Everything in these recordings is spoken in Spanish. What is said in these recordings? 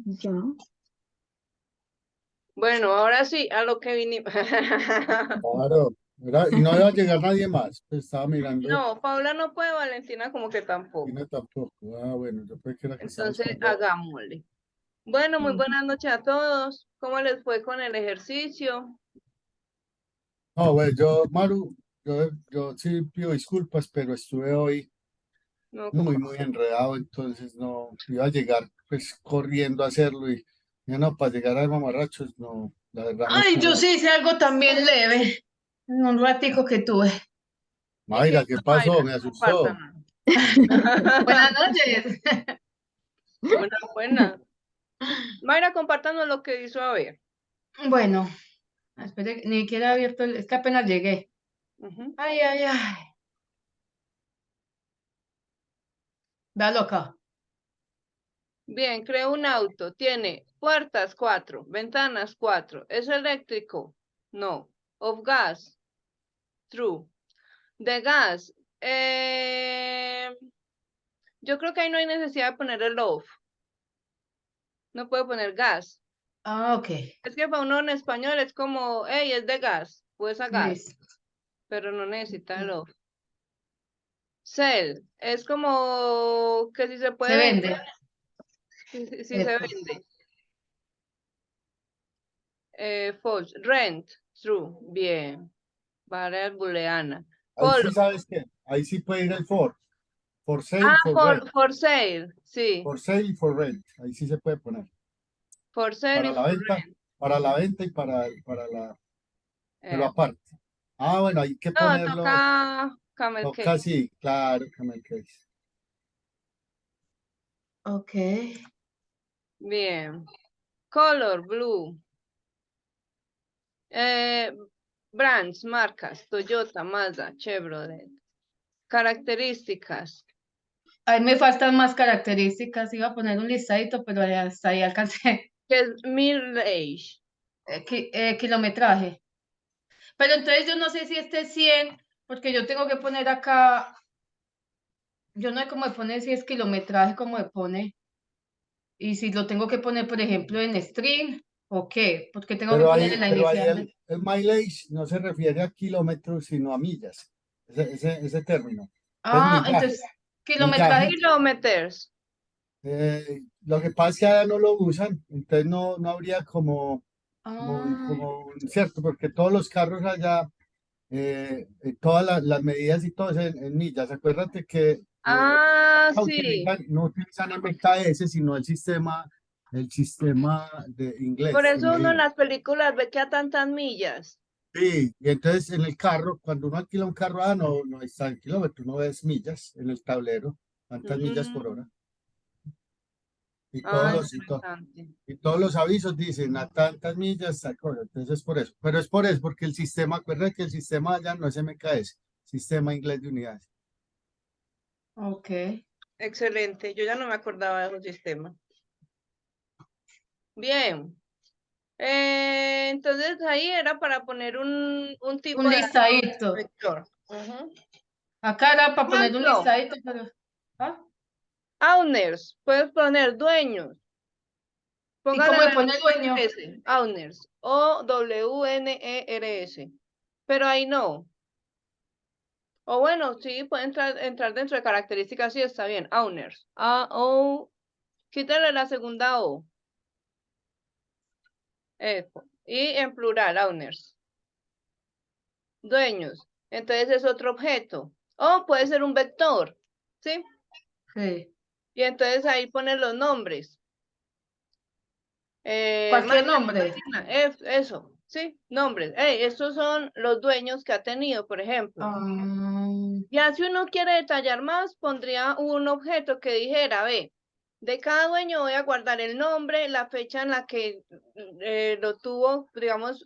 Ya. Bueno, ahora sí, a lo que vinimos. Claro, y no iba a llegar nadie más. Pues estaba mirando No, Paula no puede, Valentina como que y tampoco. no tampoco. Ah, bueno, yo pensé que era que estaba Entonces, buscando. hagámosle. Bueno, muy Ujú. buenas noches a todos. ¿Cómo les fue con el ejercicio? No, bueno, yo, Maru, yo sí pido disculpas, pero estuve hoy No, muy enredado, entonces no iba a llegar pues corriendo a hacerlo y ya no, para llegar a mamarrachos, no, la verdad no Ay, yo pude. sí hice algo también leve. En un ratico que tuve. ¿y qué Mayra, ¿qué hizo pasó? Mayra? Me asustó. Compártanos. Buenas noches. Buena, buena. Mayra, compártanos lo que hizo a ver. Bueno, espere, ni siquiera he abierto es que apenas llegué. Ujú. Ay, ay, ay. Da loca. Bien, creo un auto. Tiene puertas 4, ventanas 4. ¿Es eléctrico? No. Of gas. True. De gas. Yo creo que ahí no hay necesidad de poner el of. No puedo poner gas. Ah, ok. Es que para uno en español es como, hey, es de gas. Pues a gas. Listo. Pero no necesita el of. Sell. Es como que si se Se puede vende. vender. Si se Epa. vende. False. Rent. True. Bien. Variable booleana. Ahí sí Color. sabes que, ahí sí puede ir el for sale, for rent, For sale. Sí. for sale y for rent, ahí sí se puede poner, For sale y for rent. para la venta y para pero Eh, aparte. Ah, bueno, hay que no, ponerlo, toca camel toca case. sí, claro, camel case. Ok. Bien. Color, blue. Eh, Brands, marcas, Toyota, Mazda, Chevrolet. Características. Ahí me faltan más características. Iba a poner un listadito, pero hasta ahí alcancé. Que es mileage. Kilometraje. Pero entonces yo no sé si este es 100, porque yo tengo que poner acá, yo no sé cómo me pone si es kilometraje, cómo me pone, y si lo tengo que poner, por ejemplo, en string, o qué, porque tengo que poner en la Pero ahí inicial. el mileage no se refiere a kilómetros, sino a millas, ese término. Es Ah, millaje, entonces, kilometraje, millaje. Kilometers. Lo que pasa es que allá no lo usan, entonces no habría ah, cierto, porque todos los carros allá, todas las medidas y todo es en millas. Acuérdate que Ah, no sí. no utilizan MKS, sino el sistema de Por inglés de eso uno en medida. las películas ve que a tantas millas. Sí, y entonces en el carro, cuando uno alquila un carro, no está en kilómetros, no ves millas en el tablero, cuántas millas por hora. Mm, Y ah, interesante. y todos los avisos dicen a tantas millas, tal cosa. Entonces es por eso. Pero es por eso, porque el sistema, acuerda que el sistema allá no es MKS, sistema inglés de unidades. ok. Excelente. Yo ya no me acordaba de esos sistemas. Bien. Entonces ahí era para poner un tipo Un de listadito. vector. Ujú. Acá era para poner un Ejemplo, listadito, pero, ¿ah? owners. Puedes poner dueños. ¿Y Póngale cómo la me pone dueño? S. Owners. OWNERS. Pero ahí no. O bueno, sí, puede entrar dentro de características, sí, está bien. Owners. Quítale la segunda O. Eso. Y en plural, owners. Dueños. Entonces es otro objeto. O puede ser un vector. ¿Sí? Sí. Y entonces ahí ponen los nombres. Cualquier Mayra, nombre. Martina, eso. Sí, nombres. Hey, estos son los dueños que ha tenido, por ejemplo. Ah, Ya si uno quiere detallar más, pondría un objeto que dijera, ve, de cada dueño voy a guardar el nombre, la fecha en la que lo tuvo, digamos,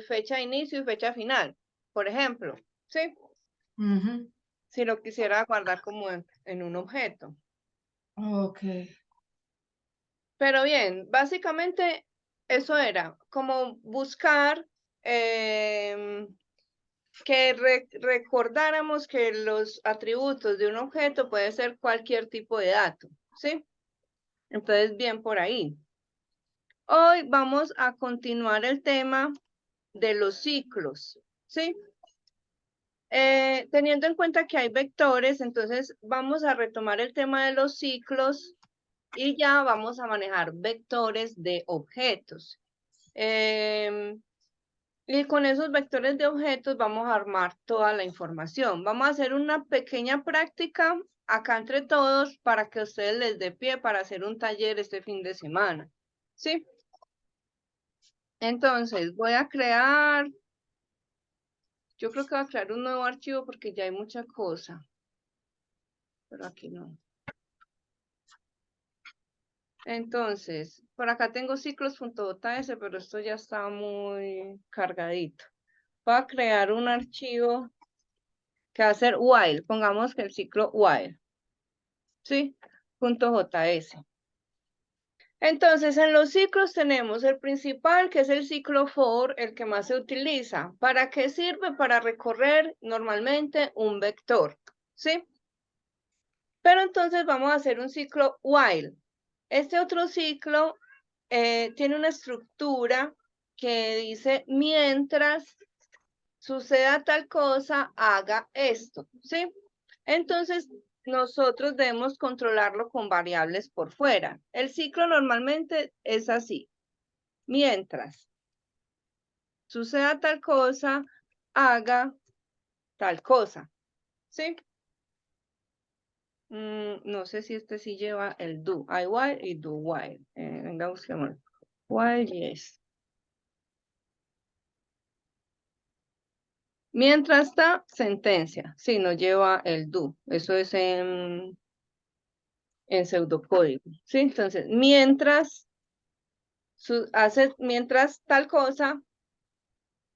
fecha de inicio y fecha final, por ejemplo, ¿sí? ujú. Si lo quisiera guardar como en un objeto. Ok. Pero bien, básicamente eso era como buscar que recordáramos que los atributos de un objeto puede ser cualquier tipo de dato, ¿sí? Entonces, bien por ahí. Hoy vamos a continuar el tema de los ciclos, ¿sí? Teniendo en cuenta que hay vectores, entonces vamos a retomar el tema de los ciclos y ya vamos a manejar vectores de objetos. Y con esos vectores de objetos vamos a armar toda la información. Vamos a hacer una pequeña práctica acá entre todos para que a ustedes les dé pie para hacer un taller este fin de semana, ¿sí? Entonces, voy a crear, yo creo que voy a crear un nuevo archivo porque ya hay mucha cosa. Pero aquí no. Entonces, por acá tengo ciclos.js, pero esto ya está muy cargadito. Voy a crear un archivo que va a ser while. Pongamos que el ciclo while. ¿Sí? .js. Entonces, en los ciclos tenemos el principal, que es el ciclo for, el que más se utiliza. ¿Para qué sirve? Para recorrer normalmente un vector. ¿Sí? Pero entonces vamos a hacer un ciclo while. Este otro ciclo tiene una estructura que dice mientras suceda tal cosa, haga esto, ¿sí? Entonces, nosotros debemos controlarlo con variables por fuera. El ciclo normalmente es así. Mientras suceda tal cosa, haga tal cosa, ¿sí? No sé si este sí lleva el do, I while y do while. Venga, busquemos. While, yes. Mientras está, sentencia. Sí, no lleva el do. Eso es en pseudocódigo. ¿Sí? Entonces, mientras mientras tal cosa,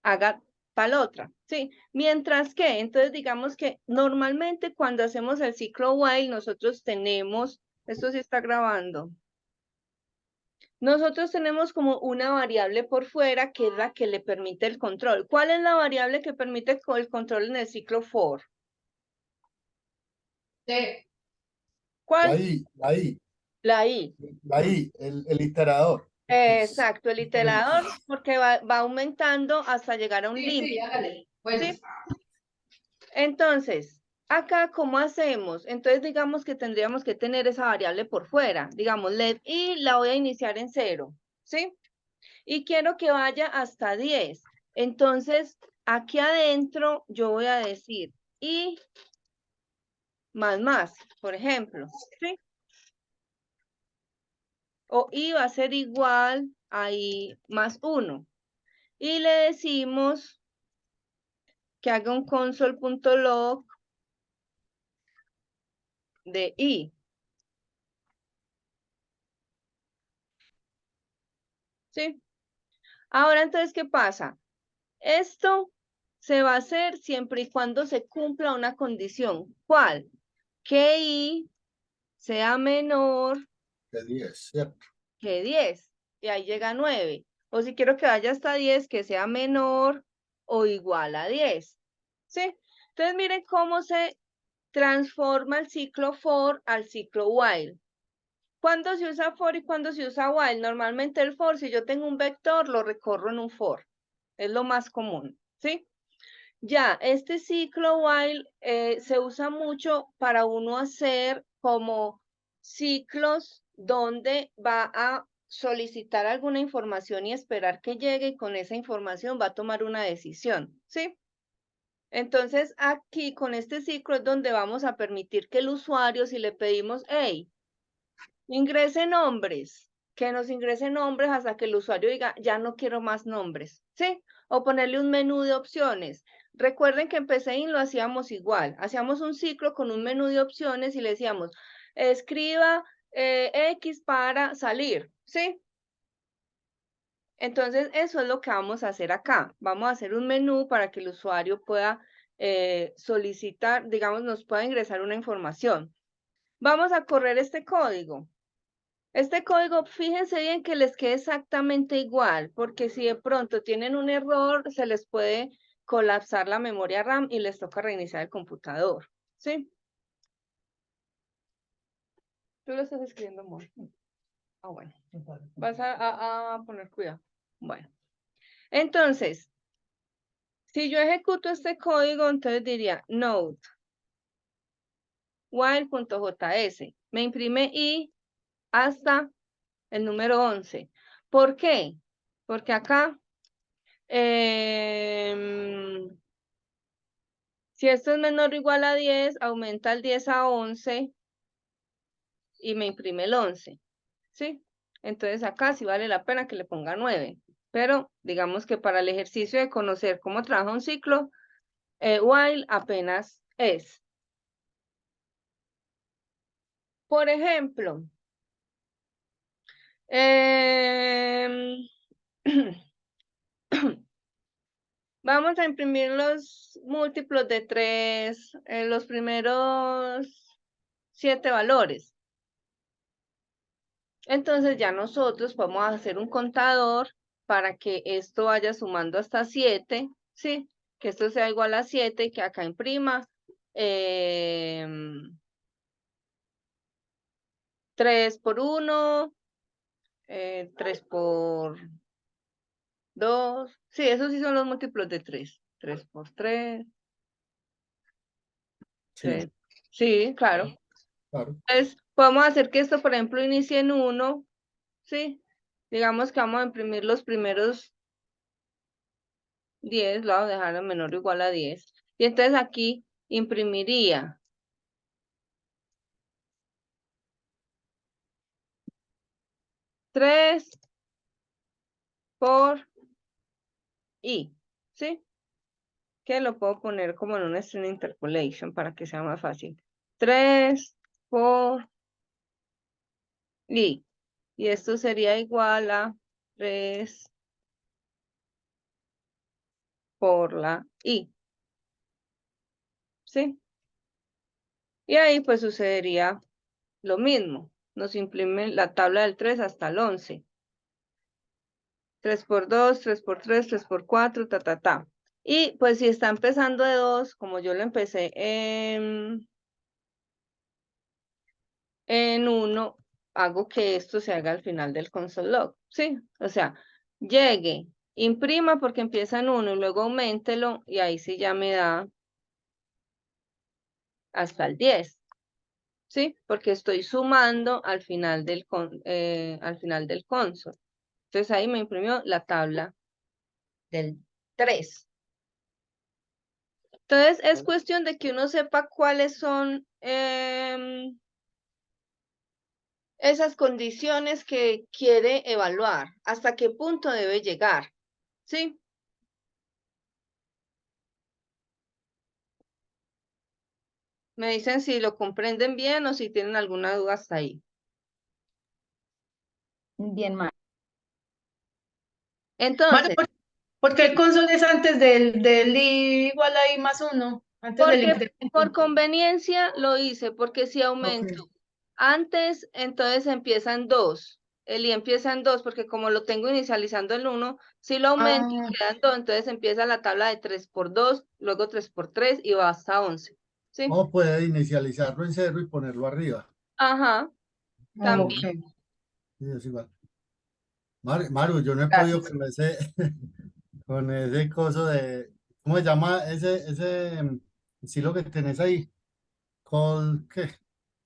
haga tal otra. ¿Sí? Mientras que, entonces digamos que normalmente cuando hacemos el ciclo while, nosotros tenemos, esto sí está grabando. Nosotros tenemos como una variable por fuera que es la que le permite el control. ¿Cuál es la variable que permite el control en el ciclo for? Sí. ¿Cuál? La La I. el iterador. Exacto, el iterador, porque va aumentando hasta llegar a un Sí, límite. hágale. Bueno. ¿Sí? Entonces, acá, ¿cómo hacemos? Entonces, digamos que tendríamos que tener esa variable por fuera. Digamos, let i la voy a iniciar en 0, ¿sí? Y quiero que vaya hasta 10. Entonces, aquí adentro yo voy a decir i más, por ejemplo, ¿sí? O i va a ser igual a i más 1. Y le decimos que haga un console.log de i. ¿Sí? Ahora, entonces, ¿qué pasa? Esto se va a hacer siempre y cuando se cumpla una condición. ¿Cuál? Que i sea menor De 10, ¿cierto? que 10. Y ahí llega a 9. O si quiero que vaya hasta 10, que sea menor o igual a 10. ¿Sí? Entonces, miren cómo se transforma el ciclo for al ciclo while. ¿Cuándo se usa for y cuándo se usa while? Normalmente el for, si yo tengo un vector, lo recorro en un for. Es lo más común, ¿sí? Ya, este ciclo while se usa mucho para uno hacer como ciclos donde va a solicitar alguna información y esperar que llegue y con esa información va a tomar una decisión, ¿sí? Entonces, aquí con este ciclo es donde vamos a permitir que el usuario, si le pedimos, hey, ingrese nombres, que nos ingrese nombres hasta que el usuario diga, ya no quiero más nombres, ¿sí? O ponerle un menú de opciones. Recuerden que en PCIN lo hacíamos igual. Hacíamos un ciclo con un menú de opciones y le decíamos, escriba X para salir, ¿sí? Entonces, eso es lo que vamos a hacer acá. Vamos a hacer un menú para que el usuario pueda solicitar, digamos, nos pueda ingresar una información. Vamos a correr este código. Este código, fíjense bien que les quede exactamente igual, porque si de pronto tienen un error, se les puede colapsar la memoria RAM y les toca reiniciar el computador, ¿sí? Tú lo estás escribiendo mal. Ah, bueno, Vas a poner cuidado. Bueno, entonces, si yo ejecuto este código, entonces diría node while.js. Me imprime i hasta el número 11. ¿Por qué? Porque acá, si esto es menor o igual a 10, aumenta el 10 a 11 y me imprime el 11. ¿Sí? Entonces acá sí vale la pena que le ponga 9. Pero digamos que para el ejercicio de conocer cómo trabaja un ciclo, while apenas es. Por ejemplo, vamos a imprimir los múltiplos de 3, los primeros 7 valores. Entonces ya nosotros podemos hacer un contador para que esto vaya sumando hasta 7, ¿sí? Que esto sea igual a 7 y que acá imprima 3 por 1, 3 por 2. Sí, esos sí son los múltiplos de 3. 3 por 3. Sí, Sí, claro. claro. Entonces, podemos hacer que esto, por ejemplo, inicie en 1, ¿sí? Digamos que vamos a imprimir los primeros 10, lo vamos a dejar a menor o igual a 10. Y entonces aquí imprimiría 3 por i, ¿sí? Que lo puedo poner como en una string interpolation para que sea más fácil. 3 por i. Y esto sería igual a 3 por la i, ¿sí? Y ahí pues sucedería lo mismo. Nos imprime la tabla del 3 hasta el 11. 3 por 2, 3 por 3, 3 por 4, ta, ta, ta. Y pues si está empezando de 2, como yo lo empecé en 1, hago que esto se haga al final del console log, ¿sí? O sea, llegue, imprima porque empieza en 1 y luego auméntelo y ahí sí ya me da hasta el 10, ¿sí? Porque estoy sumando al final del console. Entonces ahí me imprimió la tabla del 3. Entonces es cuestión de que uno sepa cuáles son esas condiciones que quiere evaluar, hasta qué punto debe llegar, ¿sí? Me dicen si lo comprenden bien o si tienen alguna duda hasta ahí. Bien, Mar. Mario, Entonces, ¿por qué el console es antes del i igual a i más 1? Antes del porque por incremento. conveniencia lo hice, porque si aumento Ok. antes, entonces empieza en 2. El i empieza en 2, porque como lo tengo inicializando en 1, si lo aumento, Ah, queda en 2, entonces empieza la tabla de 3 por 2, luego 3 por 3 y va hasta 11. ¿Sí? O puede inicializarlo en 0 y ponerlo arriba. Ajá, también. ok. Sí, es igual. Maru, yo no he podido Gracias. con ese coso de, ¿cómo se llama ese estilo que tenés ahí? ¿Qué?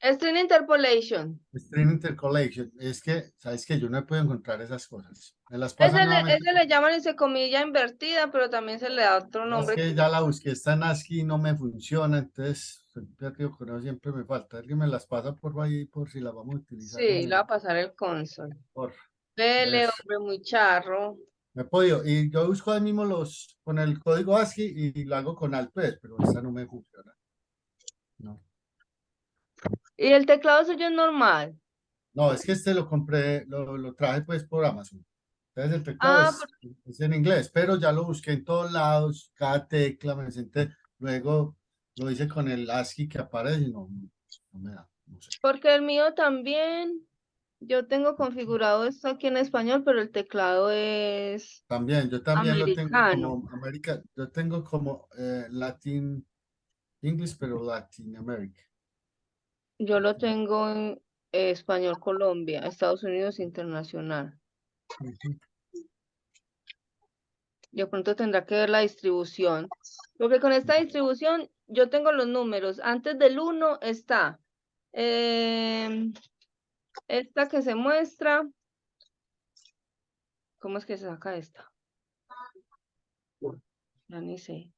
String interpolation. String Intercollection. Es que, ¿sabes qué? Yo no he podido encontrar esas cosas. Me las pasan nuevamente. Ese le llaman entre comilla invertida, pero también se le da otro No, es nombre. que ya la busqué, está en ASCII y no me funciona, entonces perdido con eso siempre me falta. Alguien me las pasa por ahí por si las vamos a utilizar Sí, le va en a pasar el console. por Vele, eso. hombre, muy charro. Me he podido, y yo busco ahí mismo con el código ASCII y lo hago con Alpes, pero esta no me funciona. No. Y el teclado suyo es normal. No, es que este lo compré, lo traje pues por Amazon. Entonces el teclado Ah, es en inglés, pero ya lo busqué en todos lados, cada tecla me senté, luego lo hice con el ASCII que aparece y no me da, no sé. porque el mío también. Yo tengo configurado esto aquí en español, pero el teclado es También, yo también lo tengo americano. como América, yo tengo como Latin English, pero Latin America. Yo lo tengo Español Colombia, Estados Unidos Internacional. Ujú. De pronto tendrá que ver la distribución. Porque con esta distribución yo tengo los números. Antes del 1 está esta que se muestra. ¿Cómo es que se saca esta? Ya ni sé.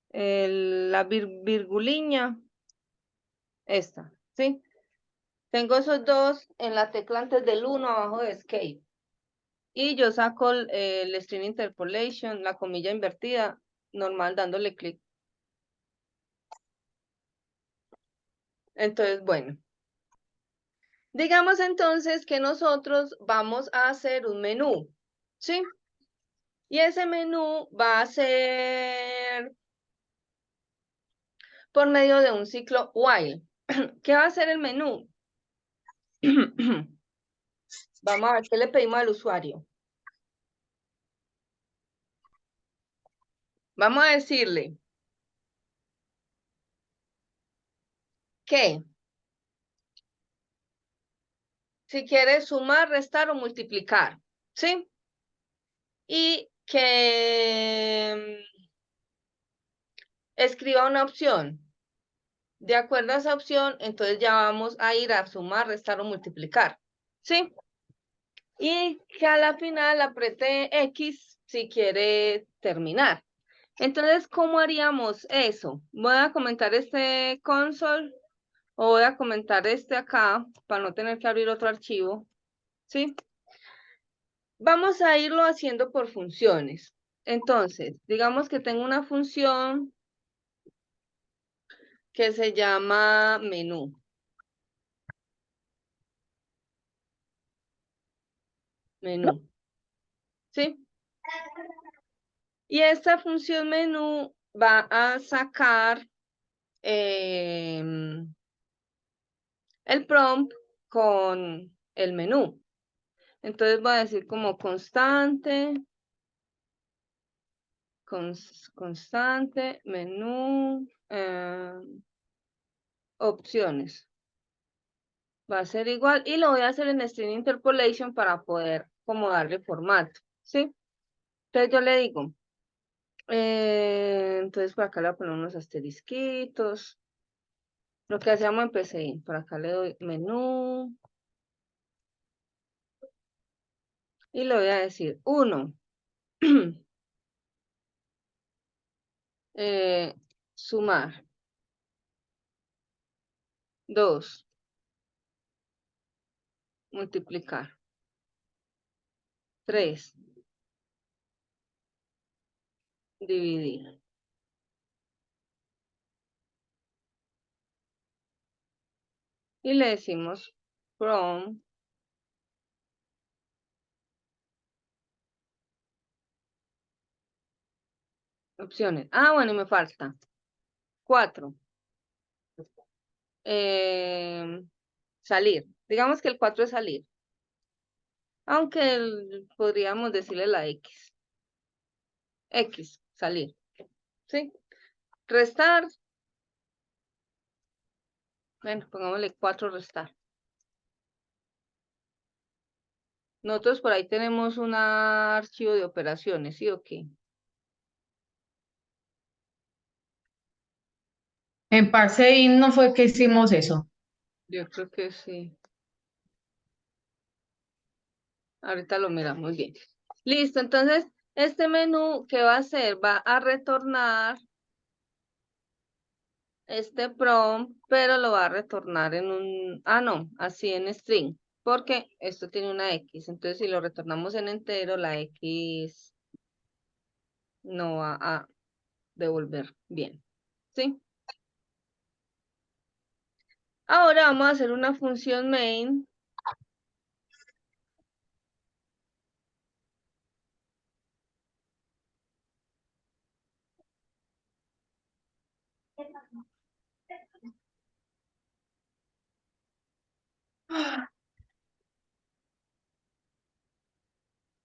La virguliña. Esta, ¿sí? Tengo esos dos en la tecla antes del 1 abajo de Escape. Y yo saco el String Interpolation, la comilla invertida, normal dándole clic. Entonces, bueno. Digamos entonces que nosotros vamos a hacer un menú, ¿sí? Y ese menú va a ser por medio de un ciclo while. ¿Qué va a hacer el menú? Vamos a ver qué le pedimos al usuario. Vamos a decirle que si quiere sumar, restar o multiplicar, ¿sí? Y que escriba una opción. De acuerdo a esa opción, entonces ya vamos a ir a sumar, restar o multiplicar, ¿sí? Y que a la final apriete X si quiere terminar. Entonces, ¿cómo haríamos eso? Voy a comentar este console o voy a comentar este acá para no tener que abrir otro archivo, ¿sí? Vamos a irlo haciendo por funciones. Entonces, digamos que tengo una función que se llama menú. Menú, ¿sí? Y esta función menú va a sacar el prompt con el menú. Entonces voy a decir como constante, constante, menú, opciones. Va a ser igual y lo voy a hacer en String Interpolation para poder como darle formato, ¿sí? Entonces yo le digo, entonces por acá le voy a poner unos asterisquitos, lo que hacíamos en PCI, por acá le doy menú y le voy a decir 1, sumar, 2, multiplicar, 3, dividir. Y le decimos from opciones. Ah, bueno, y me falta 4. Salir. Digamos que el 4 es salir. Aunque podríamos decirle la X. X, salir. ¿Sí? Restar. Bueno, pongámosle 4 restar. Nosotros por ahí tenemos un archivo de operaciones, ¿sí o qué? En Parse no fue que hicimos eso. Yo creo que sí. Ahorita lo miramos bien. Listo, entonces, este menú, ¿qué va a hacer? Va a retornar este prompt, pero lo va a retornar en un, no, así en string, porque esto tiene una X, entonces si lo retornamos en entero, la X no va a devolver bien, ¿sí? Ahora vamos a hacer una función main.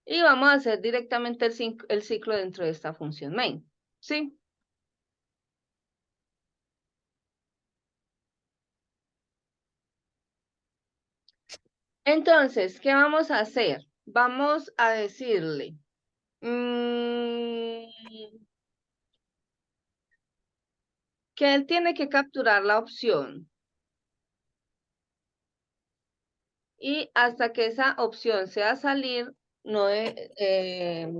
Y vamos a hacer directamente el ciclo dentro de esta función main, ¿sí? Entonces, ¿qué vamos a hacer? Vamos a decirle, que él tiene que capturar la opción. Y hasta que esa opción sea salir, no debe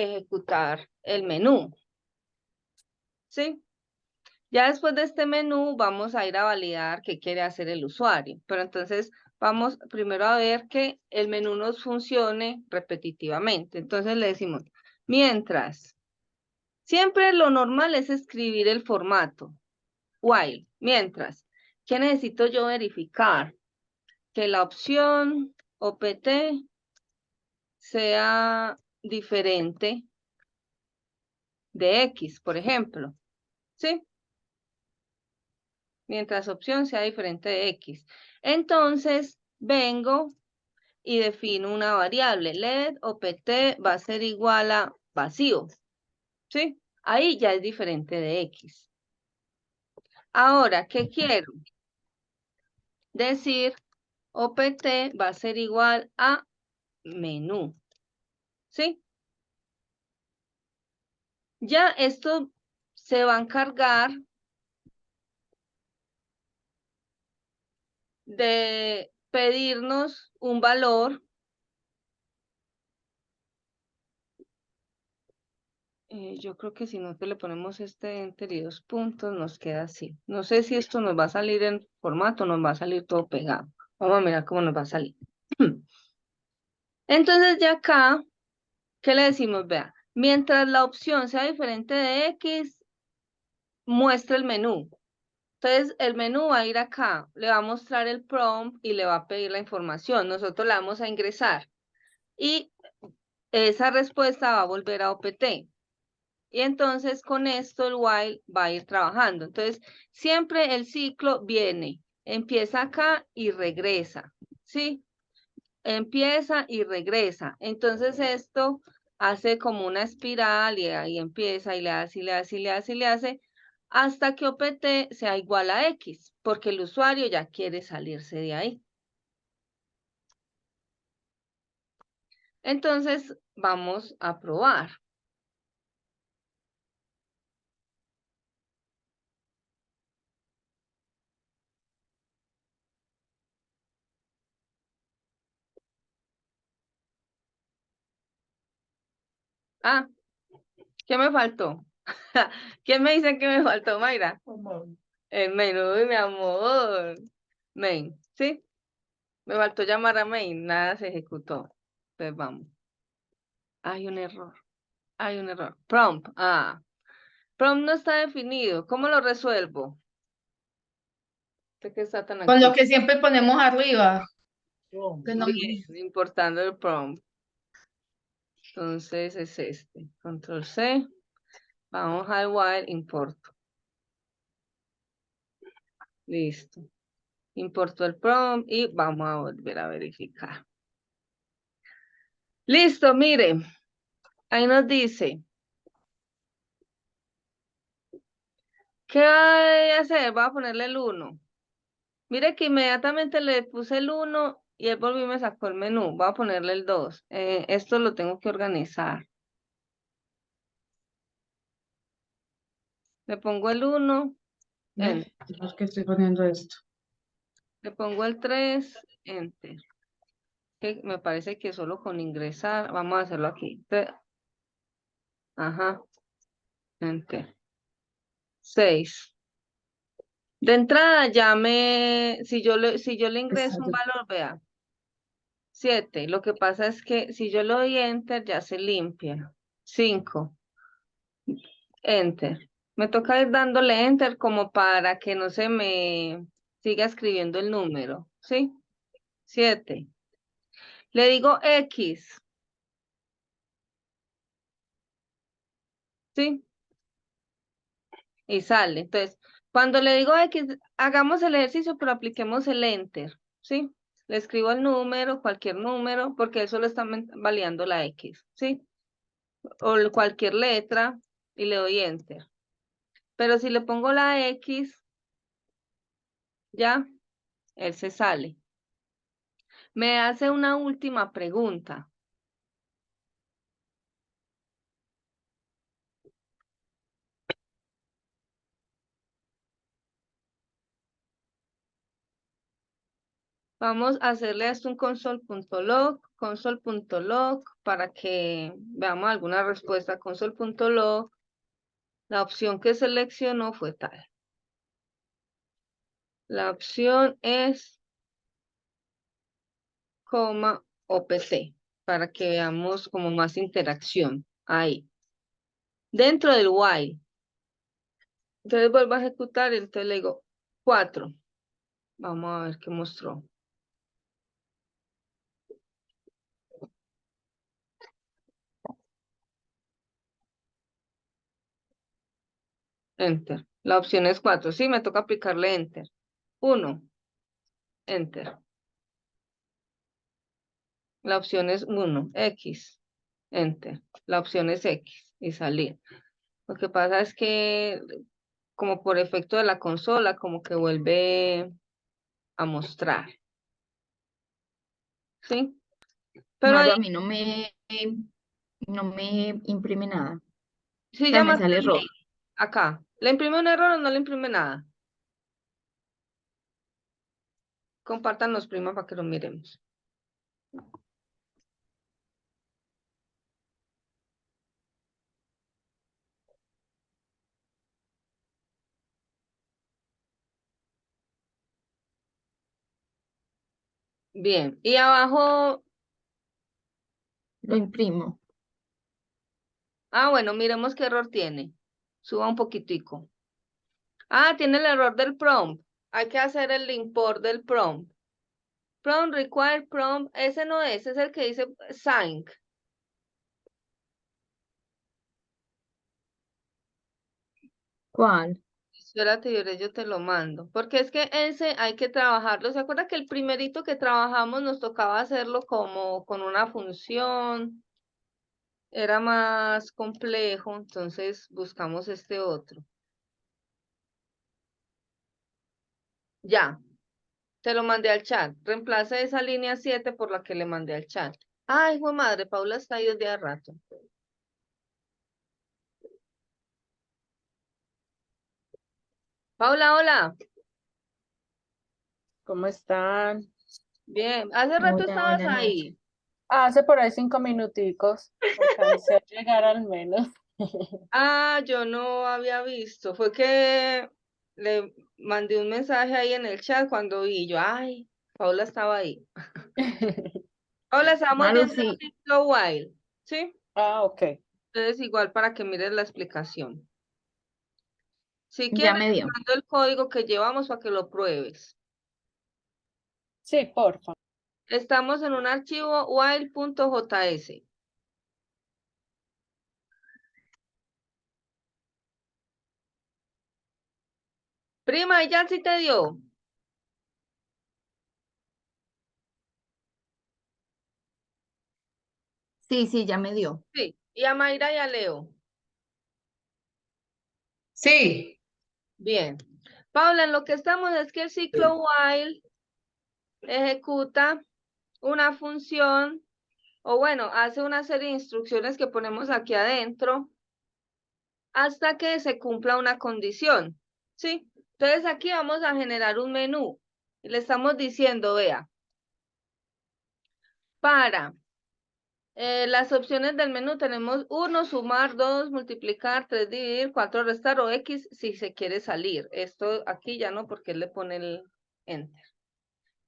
ejecutar el menú. ¿Sí? Ya después de este menú vamos a ir a validar qué quiere hacer el usuario. Pero entonces vamos primero a ver que el menú nos funcione repetitivamente. Entonces le decimos, mientras, siempre lo normal es escribir el formato. While, mientras, ¿qué necesito yo verificar? Que la opción OPT sea diferente de X, por ejemplo. ¿Sí? Mientras opción sea diferente de X. Entonces, vengo y defino una variable. Let OPT va a ser igual a vacío. ¿Sí? Ahí ya es diferente de X. Ahora, ¿qué quiero? Decir OPT va a ser igual a menú. ¿Sí? Ya esto se va a encargar de pedirnos un valor. Yo creo que si nosotros le ponemos este enter y 2 puntos, nos queda así. No sé si esto nos va a salir en formato o nos va a salir todo pegado. Vamos a mirar cómo nos va a salir. Entonces ya acá, ¿qué le decimos? Vea, mientras la opción sea diferente de X, muestra el menú. Entonces el menú va a ir acá, le va a mostrar el prompt y le va a pedir la información. Nosotros la vamos a ingresar. Y esa respuesta va a volver a OPT. Y entonces con esto el while va a ir trabajando. Entonces siempre el ciclo viene, empieza acá y regresa, ¿sí? Empieza y regresa. Entonces esto hace como una espiral y ahí empieza y le hace, y le hace, y le hace, y le hace, hasta que OPT sea igual a X, porque el usuario ya quiere salirse de ahí. Entonces vamos a probar. Ah, ¿qué me faltó? ¿Quién me dice que me faltó, Mayra? El menú, mi amor. Main, ¿sí? Me faltó llamar a main, nada se ejecutó. Entonces vamos. Hay un error. Hay un error. Prompt. Prompt no está definido. ¿Cómo lo resuelvo? ¿Usted qué está tan Con lo activo? que siempre ponemos arriba. Que no- Bien, importando el prompt. Entonces es este. Control C. Vamos al while, importo. Listo. Importo el prompt y vamos a volver a verificar. Listo, mire. Ahí nos dice. ¿Qué voy a hacer? Voy a ponerle el 1. Mire que inmediatamente le puse el 1 y él volvió y me sacó el menú. Voy a ponerle el 2. Esto lo tengo que organizar. Le pongo el 1, ¿Ves? Es que estoy poniendo esto. le pongo el 3, enter. Que me parece que solo con ingresar, vamos a hacerlo aquí. Ajá, enter. 6. De entrada ya si yo le ingreso un valor, vea, 7. Lo que pasa es que si yo le doy enter ya se limpia. 5. Enter. Me toca ir dándole enter como para que no se me siga escribiendo el número. ¿Sí? 7. Le digo X. ¿Sí? Y sale. Entonces, cuando le digo X, hagamos el ejercicio, pero apliquemos el enter. ¿Sí? Le escribo el número, cualquier número, porque eso lo está validando la X. ¿Sí? O cualquier letra y le doy enter. Pero si le pongo la X, ya, él se sale. Me hace una última pregunta. Vamos a hacerle esto un console.log, para que veamos alguna respuesta. Console.log, la opción que seleccionó fue tal. La opción es coma OPC, para que veamos como más interacción ahí. Dentro del while. Entonces vuelvo a ejecutar, entonces le digo 4. Vamos a ver qué mostró. Enter. La opción es 4. Sí, me toca aplicarle Enter. 1. Enter. La opción es 1. X. Enter. La opción es X. Y salir. Lo que pasa es que, como por efecto de la consola, como que vuelve a mostrar. ¿Sí? Pero ahí Maru, a mí no me imprime nada. O sí sea, me llama sale error. acá. ¿Le imprime un error o no le imprime nada? Compártanos, prima, para que lo miremos. Bien. Y abajo, Lo imprimo. bueno, miremos qué error tiene. Suba un poquitico. Tiene el error del prompt. Hay que hacer el import del prompt. Prompt require prompt. Ese no es el que dice sync. ¿Cuál? Espérate, yo te lo mando. Porque es que ese hay que trabajarlo. ¿Se acuerda que el primerito que trabajamos nos tocaba hacerlo como con una función? Era más complejo, entonces buscamos este otro. Ya, te lo mandé al chat. Reemplace esa línea 7 por la que le mandé al chat. Ay, hijo de madre, Paula está ahí desde hace rato. Paula, hola. ¿Cómo están? Bien, hace rato Hola, estabas buenas noches. ahí. Hace por ahí 5 minuticos. Alcancé a llegar al menos. Yo no había visto. Fue que le mandé un mensaje ahí en el chat cuando vi yo, ay, Paula estaba ahí. Paula, estamos Maru, viendo el sí, ciclo while, ¿sí? Ok. Entonces igual para que mires la explicación. Si ya quieres, me te dio. mando el código que llevamos para que lo pruebes. Sí, porfa. Estamos en un archivo while.js. Prima, ¿ya sí te dio? Sí, sí, ya me dio. Sí. Y a Mayra y a Leo. Sí. Bien. Paula, en lo que estamos es que el ciclo while ejecuta una función, o bueno, hace una serie de instrucciones que ponemos aquí adentro hasta que se cumpla una condición, ¿sí? Entonces aquí vamos a generar un menú y le estamos diciendo, vea, para las opciones del menú tenemos 1, sumar, 2, multiplicar, 3, dividir, 4, restar o X si se quiere salir. Esto aquí ya no, porque él le pone el Enter.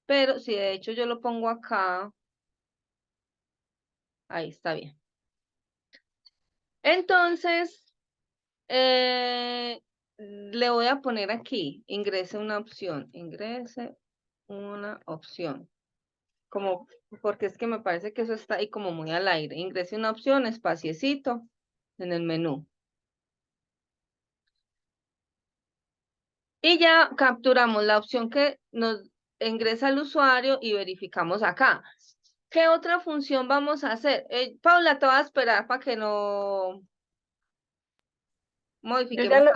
Pero si de hecho yo lo pongo acá, ahí está bien. Entonces, le voy a poner aquí, ingrese una opción, como, porque es que me parece que eso está ahí como muy al aire. Ingrese una opción, espaciecito, en el menú. Y ya capturamos la opción que nos ingresa el usuario y verificamos acá. ¿Qué otra función vamos a hacer? Paula, te voy a esperar para que no Yo modifiquemos. ya lo,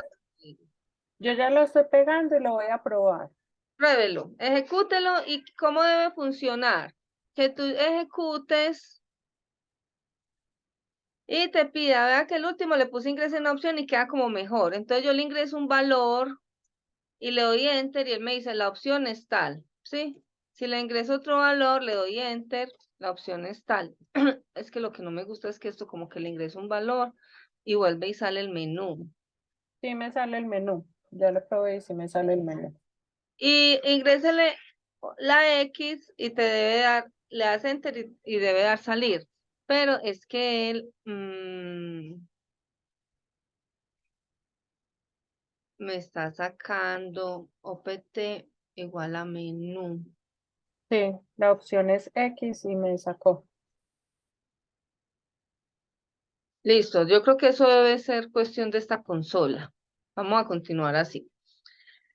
yo ya lo estoy pegando y lo voy a probar. Pruébelo, ejecútelo y cómo debe funcionar. que tú ejecutes y te pida, vea que el último le puse ingreso en una opción y queda como mejor. Entonces yo le ingreso un valor y le doy enter y él me dice la opción es tal, ¿sí? Si le ingreso otro valor, le doy enter, la opción es tal. Es que lo que no me gusta es que esto como que le ingreso un valor y vuelve y sale el menú. Sí me sale el menú. Ya lo probé y sí me sale el menú. Y ingrésele la X y te debe dar, le das enter y debe dar salir. Pero es que él me está sacando OPT igual a menú. Sí, la opción es X y me sacó. Listo, yo creo que eso debe ser cuestión de esta consola. Vamos a continuar así.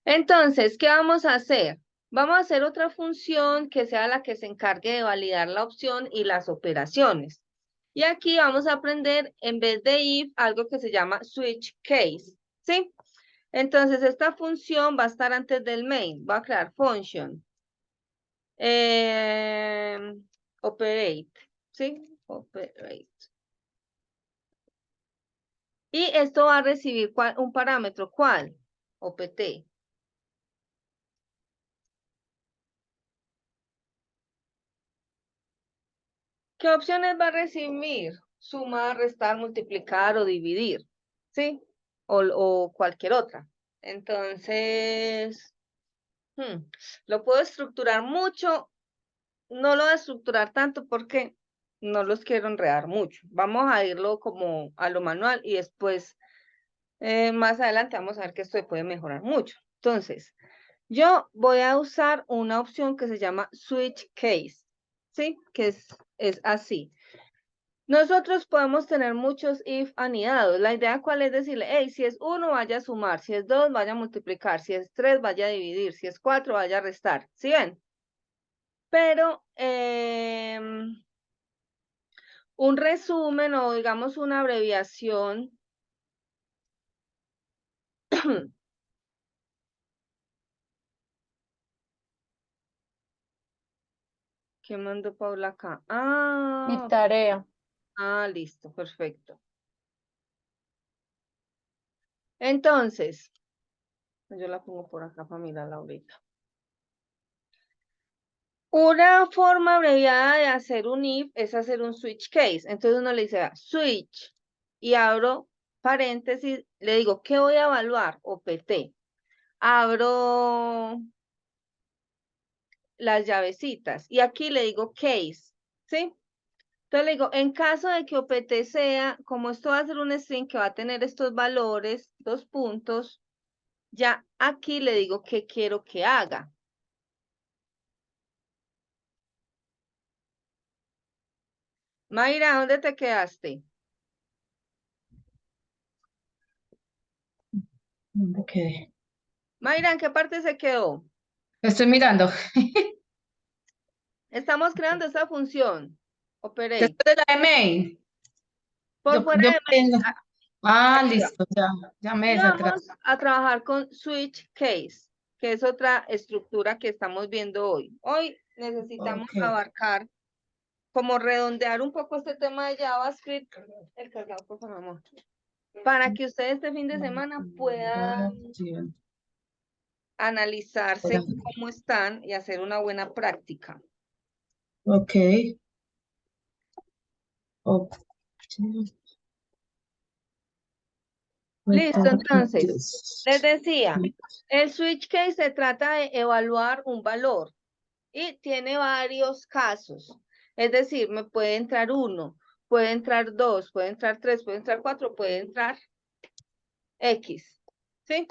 Entonces, ¿qué vamos a hacer? Vamos a hacer otra función que sea la que se encargue de validar la opción y las operaciones. Y aquí vamos a aprender, en vez de if, algo que se llama switch case, ¿sí? Entonces, esta función va a estar antes del main. Va a crear function. Operate, ¿sí? Operate. Y esto va a recibir un parámetro, ¿cuál? OPT. ¿Qué opciones va a recibir? Sumar, restar, multiplicar o dividir, ¿sí? O cualquier otra. Entonces, lo puedo estructurar mucho. No lo voy a estructurar tanto porque no los quiero enredar mucho. Vamos a irlo como a lo manual y después, más adelante, vamos a ver que esto se puede mejorar mucho. Entonces, yo voy a usar una opción que se llama switch case, ¿sí? Que es así. Nosotros podemos tener muchos if anidados. La idea cuál es decirle, hey, si es 1 vaya a sumar, si es 2 vaya a multiplicar, si es 3 vaya a dividir, si es 4 vaya a restar. ¿Sí ven? Pero un resumen o digamos una abreviación ¿qué mandó Paula acá? Mi tarea. Listo, perfecto. Entonces, yo la pongo por acá para mirarla ahorita. Una forma abreviada de hacer un if es hacer un switch case. Entonces uno le dice switch y abro paréntesis, le digo, ¿qué voy a evaluar? OPT. Abro las llavecitas y aquí le digo case, ¿sí? Entonces le digo, en caso de que OPT sea, como esto va a ser un string que va a tener estos valores, 2 puntos, ya aquí le digo qué quiero que haga. Mayra, ¿dónde te quedaste? ¿Dónde quedé? Mayra, ¿en qué parte se quedó? Estoy mirando. Estamos creando esta función. Operate. Después de la de main. Por fuera Yo de tengo. aquí va. Listo, ya me Y desatrasé. vamos a trabajar con switch case, que es otra estructura que estamos viendo hoy. Hoy necesitamos Ok. abarcar, como redondear un poco este tema de JavaScript. El cargador, por favor, amor. Para que ustedes este fin de semana puedan analizarse cómo están y hacer una buena práctica. Ok. Ok. Listo, entonces, les decía, el switch case se trata de evaluar un valor y tiene varios casos. Es decir, me puede entrar 1, puede entrar 2, puede entrar 3, puede entrar 4, puede entrar X. ¿Sí?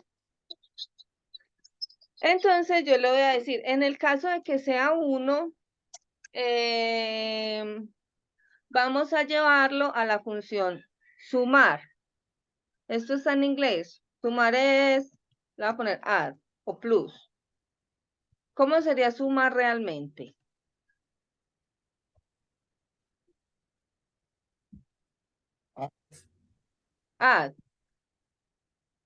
Entonces, yo le voy a decir, en el caso de que sea 1, vamos a llevarlo a la función sumar. Esto está en inglés. Sumar es, le voy a poner add o plus. ¿Cómo sería sumar realmente? Add.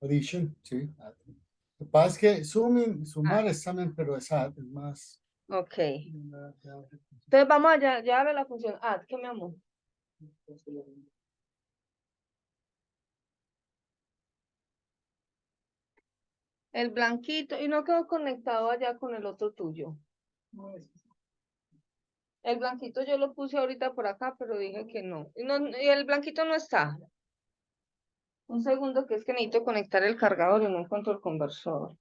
Addition, sí. Lo que pasa es que sumar es también, pero es más. Ok. Entonces vamos a llevarle la función add, ¿qué mi amor? El blanquito, y no quedó conectado allá con el otro tuyo. El blanquito yo lo puse ahorita por acá, pero dije que no. Y el blanquito no está. Un segundo, que es que necesito conectar el cargador y no encuentro el conversor.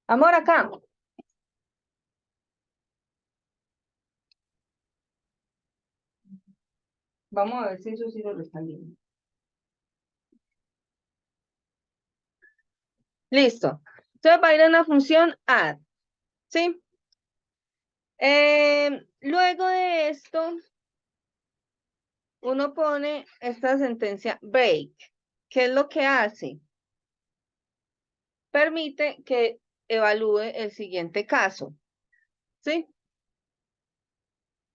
Amor, acá. Vamos a ver si eso sí lo está viendo. Listo. Entonces va a ir a una función add. ¿Sí? Luego de esto, uno pone esta sentencia break. ¿Qué es lo que hace? Permite que evalúe el siguiente caso. ¿Sí?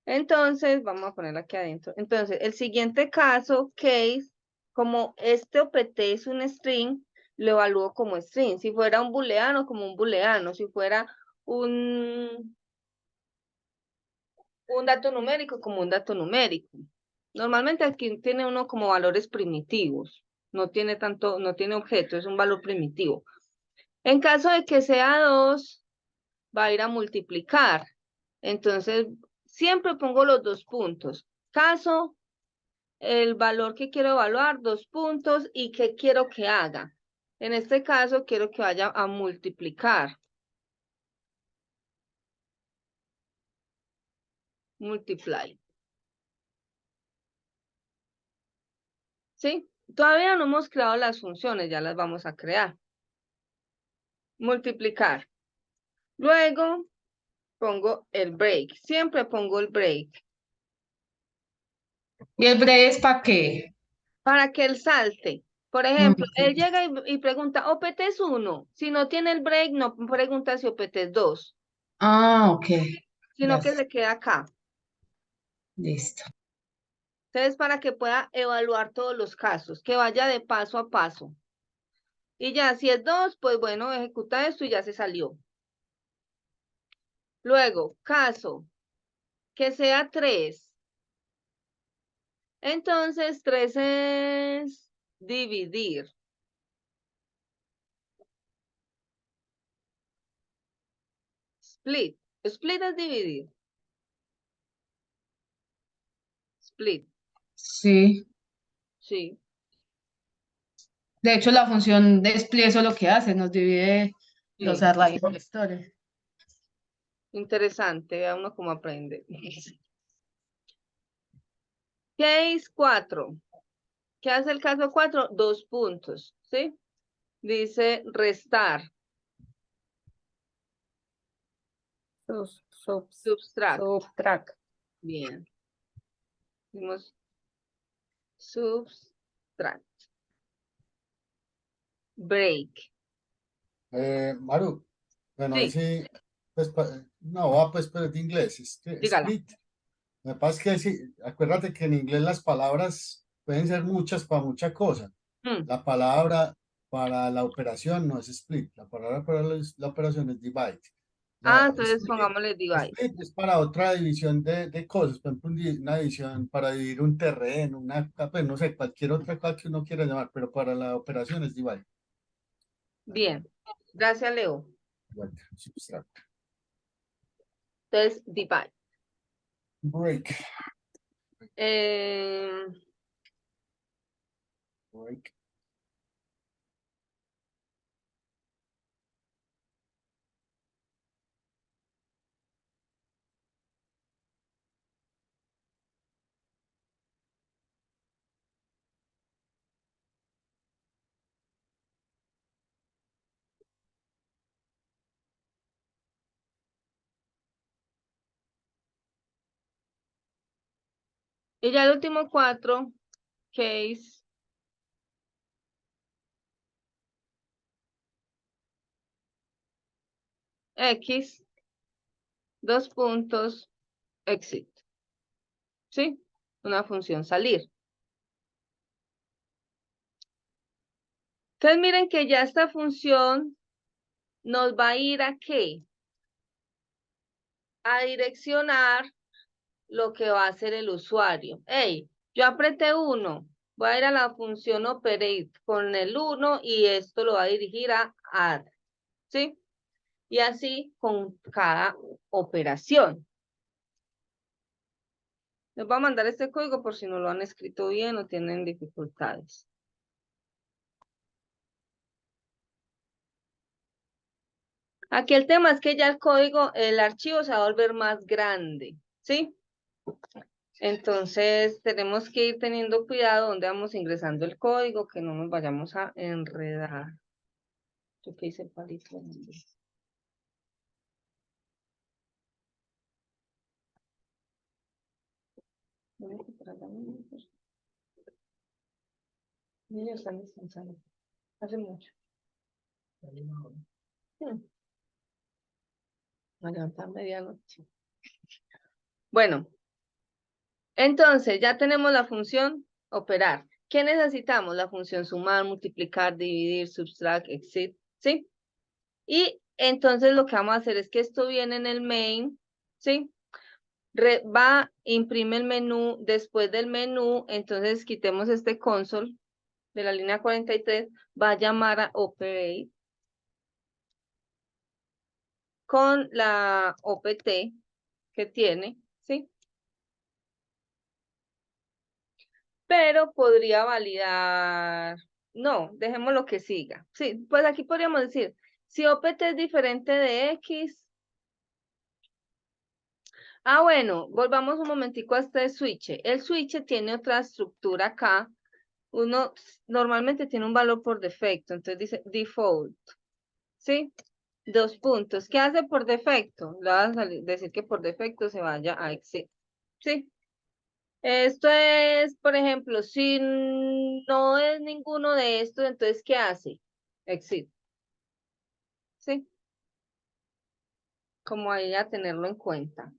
Entonces, vamos a ponerlo aquí adentro. Entonces, el siguiente caso, case, como este OPT es un string, lo evalúo como string. Si fuera un booleano, como un booleano. Si fuera un dato numérico, como un dato numérico. Normalmente aquí tiene uno como valores primitivos. No tiene tanto, no tiene objeto, es un valor primitivo. En caso de que sea 2, va a ir a multiplicar. Entonces, siempre pongo los 2 puntos. Caso, el valor que quiero evaluar, 2 puntos, y qué quiero que haga. En este caso, quiero que vaya a multiplicar. Multiply. ¿Sí? Todavía no hemos creado las funciones, ya las vamos a crear. Multiplicar. Luego, pongo el break. Siempre pongo el break. ¿Y el breve es para qué? Para que él salte. Por ejemplo, él llega y pregunta, ¿OPT es 1? Si no tiene el break, no pregunta si OPT es 2, Ah, ok. sino que Gracias. se queda acá. Listo. Entonces, para que pueda evaluar todos los casos, que vaya de paso a paso. Y ya, si es 2, pues bueno, ejecuta esto y ya se salió. Luego, caso, que sea 3. Entonces, 3 es dividir. Split. Split es dividir. Split, Sí. sí. De hecho, la función de split eso es lo que hace, nos divide los Sí. arrays por vectores. Interesante, vea uno cómo aprende. Case 4. ¿Qué hace el caso 4? 2 puntos, ¿sí? Dice restar, subtract. Subtract. Bien. Hicimos subtract. Break. Maru, bueno, ahí Sí, sí, pues, no, va pues, pero es de inglés, dígala. split. Me pasa que sí, acuérdate que en inglés las palabras pueden ser muchas para mucha cosa. Mm. La palabra para la operación no es split, la palabra para la operación es divide. Ah, La entonces pongámosle divide. split es para otra división de cosas, por ejemplo, una división para dividir un terreno, pues no sé, cualquier otra cosa que uno quiera llamar, pero para la operación es divide. Bien. Gracias, Leo. Divide, subtract. Entonces, divide. Break. Eh, Break. y ya el último 4, case. X, 2 puntos, exit. ¿Sí? Una función salir. Entonces miren que ya esta función nos va a ir ¿a qué? A direccionar lo que va a hacer el usuario. Hey, yo apreté 1, voy a ir a la función operate con el 1 y esto lo va a dirigir a add, ¿sí? Y así con cada operación. Les voy a mandar este código por si no lo han escrito bien o tienen dificultades. Aquí el tema es que ya el código, el archivo se va a volver más grande, ¿sí? Entonces tenemos que ir teniendo cuidado donde vamos ingresando el código, que no nos vayamos a enredar. Yo qué hice palito. Niños están descansando. Hace mucho. Me levanté a medianoche. Bueno, entonces ya tenemos la función operar. ¿Qué necesitamos? La función sumar, multiplicar, dividir, subtract, exit, ¿sí? Y entonces lo que vamos a hacer es que esto viene en el main, ¿sí? Imprime el menú, después del menú, entonces quitemos este console de la línea 43, va a llamar a operate con la opt que tiene, ¿sí? Pero podría validar, no, dejemos lo que siga. Sí, pues aquí podríamos decir, si opt es diferente de x. Ah, bueno, volvamos un momentico a este switch. El switch tiene otra estructura acá. Uno normalmente tiene un valor por defecto, entonces dice default, ¿sí? 2 puntos. ¿Qué hace por defecto? Le vas a decir que por defecto se vaya a exit, ¿sí? Esto es, por ejemplo, si no es ninguno de estos, entonces, ¿qué hace? Exit, ¿sí? Como ahí a tenerlo en cuenta.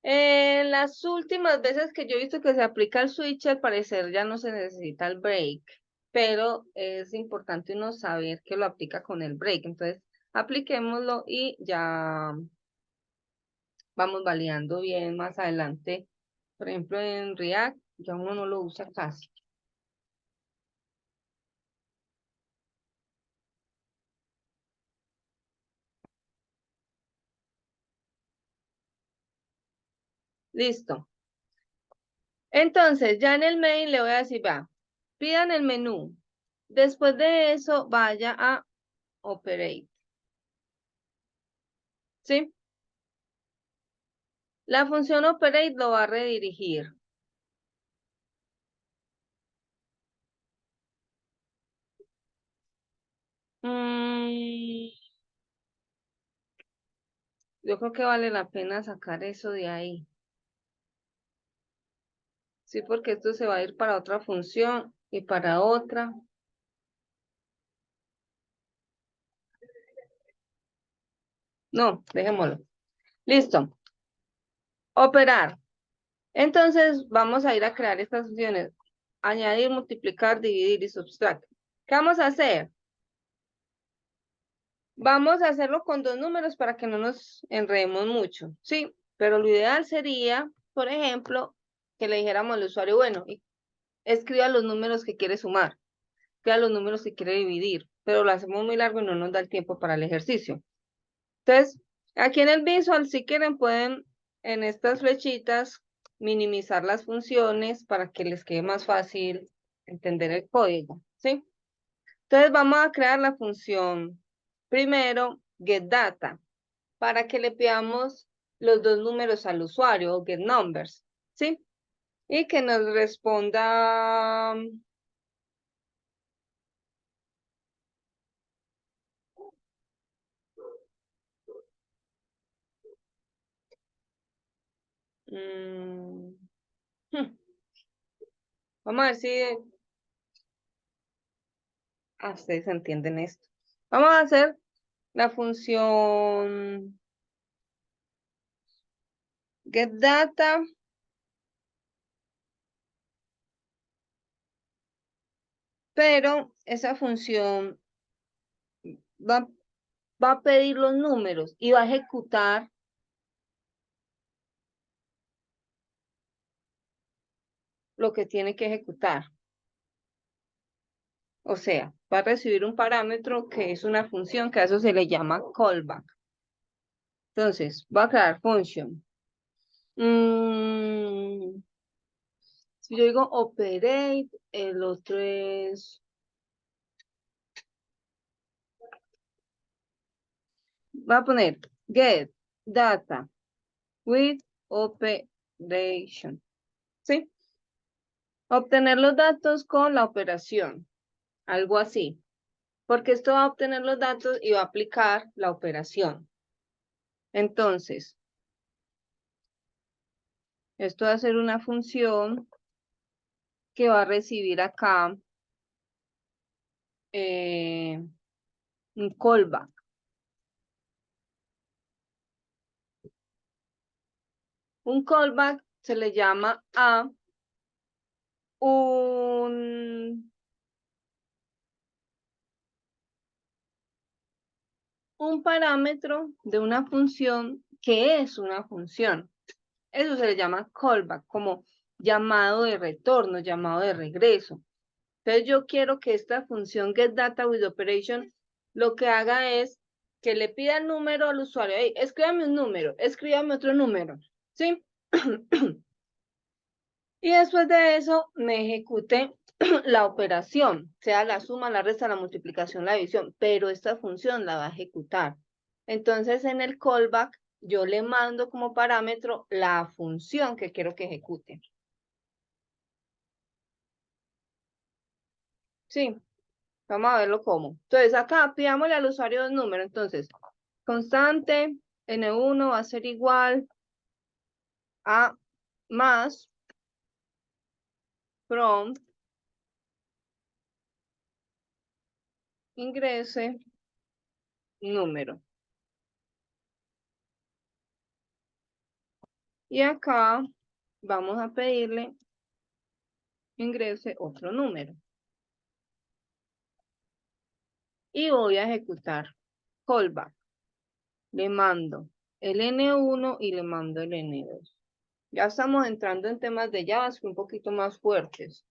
Las últimas veces que yo he visto que se aplica el switch, al parecer ya no se necesita el break, pero es importante uno saber que lo aplica con el break. Entonces, apliquémoslo y ya vamos validando bien más adelante. Por ejemplo, en React ya uno no lo usa casi. Listo. Entonces, ya en el main le voy a decir, va, pidan el menú. Después de eso, vaya a operate. ¿Sí? La función operate lo va a redirigir. Yo creo que vale la pena sacar eso de ahí. Sí, porque esto se va a ir para otra función y para otra. No, dejémoslo. Listo. Operar. Entonces vamos a ir a crear estas funciones. Añadir, multiplicar, dividir y subtract. ¿Qué vamos a hacer? Vamos a hacerlo con 2 números para que no nos enredemos mucho, ¿sí? Pero lo ideal sería, por ejemplo, que le dijéramos al usuario, bueno, escriba los números que quiere sumar, escriba los números que quiere dividir, pero lo hacemos muy largo y no nos da el tiempo para el ejercicio. Entonces, aquí en el visual, si quieren, pueden en estas flechitas minimizar las funciones para que les quede más fácil entender el código, ¿sí? Entonces, vamos a crear la función primero, getData, para que le pidamos los 2 números al usuario, o getNumbers, ¿sí? Y que nos responda vamos a ver si ustedes entienden esto. Vamos a hacer la función getData, pero esa función va a pedir los números y va a ejecutar lo que tiene que ejecutar. O sea, va a recibir un parámetro que es una función, que a eso se le llama callback. Entonces, va a crear function. Si yo digo operate, el otro es... Va a poner get data with operation. ¿Sí? Obtener los datos con la operación. Algo así. Porque esto va a obtener los datos y va a aplicar la operación. Entonces, esto va a ser una función que va a recibir acá un callback. Un callback se le llama a un parámetro de una función que es una función. Eso se le llama callback, como llamado de retorno, llamado de regreso. Entonces yo quiero que esta función getDataWithOperation lo que haga es que le pida el número al usuario. Hey, escríbame un número, escríbame otro número. ¿Sí? Y después de eso me ejecute la operación, sea la suma, la resta, la multiplicación, la división, pero esta función la va a ejecutar. Entonces en el callback yo le mando como parámetro la función que quiero que ejecute. Sí, vamos a verlo cómo. Entonces acá pidámosle al usuario dos números. Entonces, constante N1 va a ser igual a más from ingrese número. Y acá vamos a pedirle ingrese otro número. Y voy a ejecutar callback. Le mando el N1 y le mando el N2. Ya estamos entrando en temas de JavaScript un poquito más fuertes.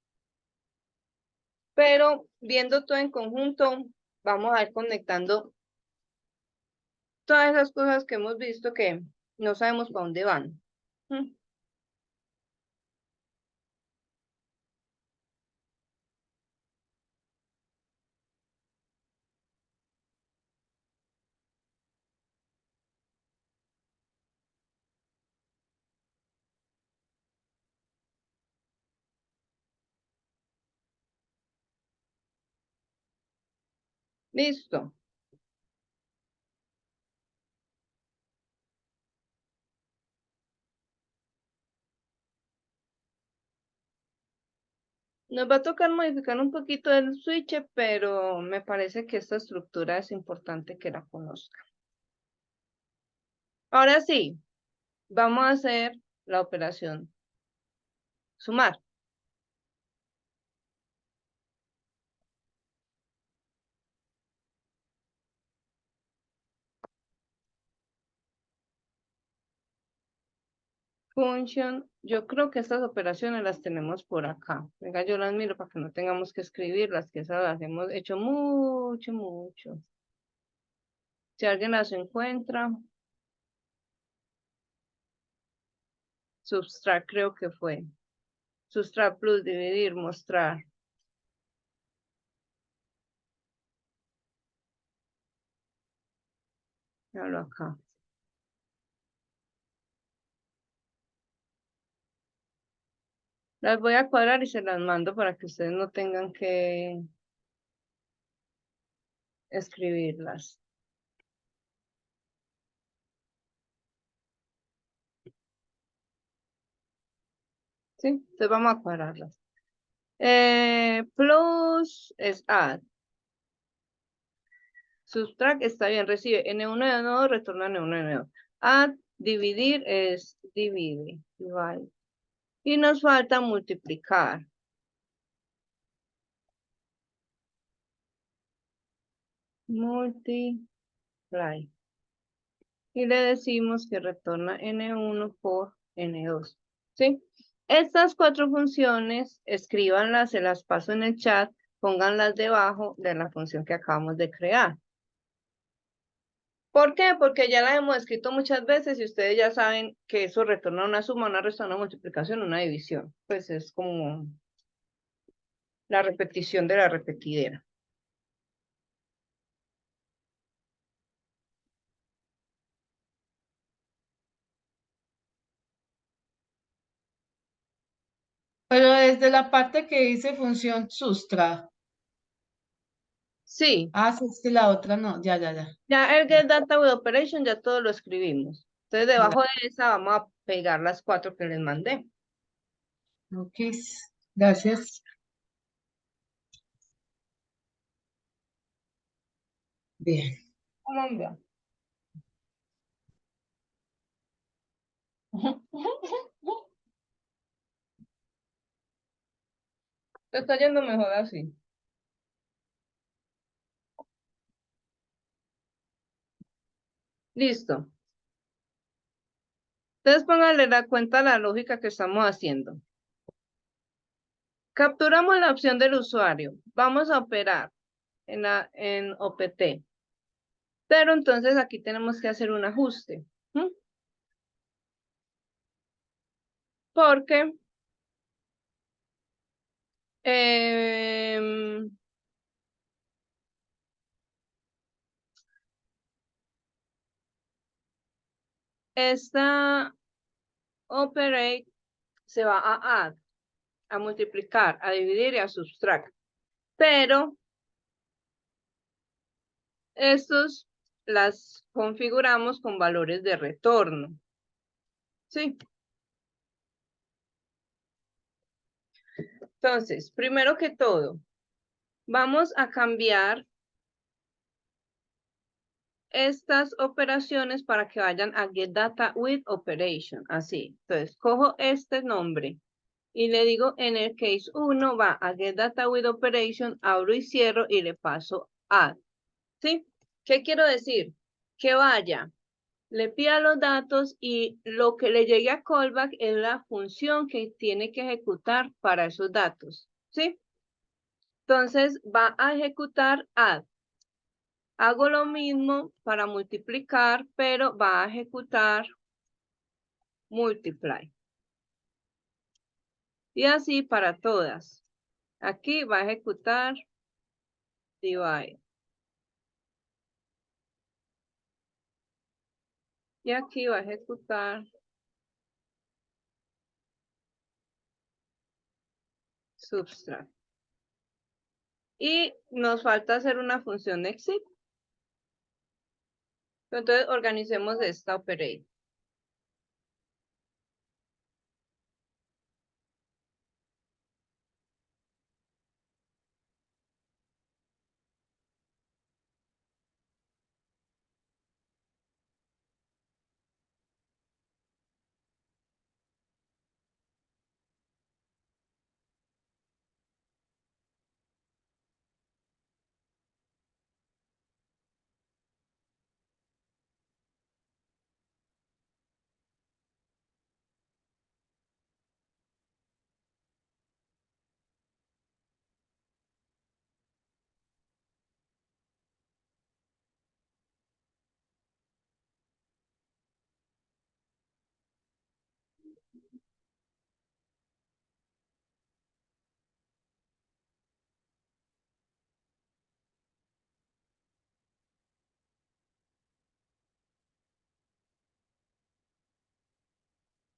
Pero viendo todo en conjunto, vamos a ir conectando todas esas cosas que hemos visto que no sabemos para dónde van. Listo. Nos va a tocar modificar un poquito el switch, pero me parece que esta estructura es importante que la conozcan. Ahora sí, vamos a hacer la operación sumar. Function, yo creo que estas operaciones las tenemos por acá. Venga, yo las miro para que no tengamos que escribirlas, que esas las hemos hecho mucho. Si alguien las encuentra, subtract creo que fue. Subtract plus, dividir, mostrar. Míralo acá. Las voy a cuadrar y se las mando para que ustedes no tengan que escribirlas. ¿Sí? Entonces vamos a cuadrarlas. Plus es add. Subtract está bien, recibe N1 de nuevo, retorna N1 de nuevo. Add, dividir es divide. Divide. Y nos falta multiplicar. multiply. Y le decimos que retorna N1 por N2. ¿Sí? Estas 4 funciones, escríbanlas, se las paso en el chat, pónganlas debajo de la función que acabamos de crear. ¿Por qué? Porque ya la hemos escrito muchas veces y ustedes ya saben que eso retorna una suma, una resta, una multiplicación, una división. Pues es como la repetición de la repetidera. Pero desde la parte que dice función sustra. Sí, Ah, sí, es que la otra no. Ya, ya, ya. ya el get data with operation ya todo lo escribimos. Entonces debajo de esa vamos a pegar las 4 que les mandé. Ok, gracias. Bien. Colombia. Te está yendo mejor así. Listo. Entonces pónganle la cuenta a la lógica que estamos haciendo. Capturamos la opción del usuario. Vamos a operar en OPT. Pero entonces aquí tenemos que hacer un ajuste. ¿M? Porque em, esta operate se va a add, a multiplicar, a dividir y a subtract. Pero estos las configuramos con valores de retorno. ¿Sí? Entonces, primero que todo, vamos a cambiar estas operaciones para que vayan a get data with operation. Así. Entonces, cojo este nombre y le digo en el case 1 va a get data with operation, abro y cierro y le paso add. ¿Sí? ¿Qué quiero decir? Que vaya, le pida los datos y lo que le llegue a callback es la función que tiene que ejecutar para esos datos. ¿Sí? Entonces va a ejecutar add. Hago lo mismo para multiplicar, pero va a ejecutar multiply. Y así para todas. Aquí va a ejecutar divide. Y aquí va a ejecutar subtract. Y nos falta hacer una función de exit. Entonces organicemos esta operate.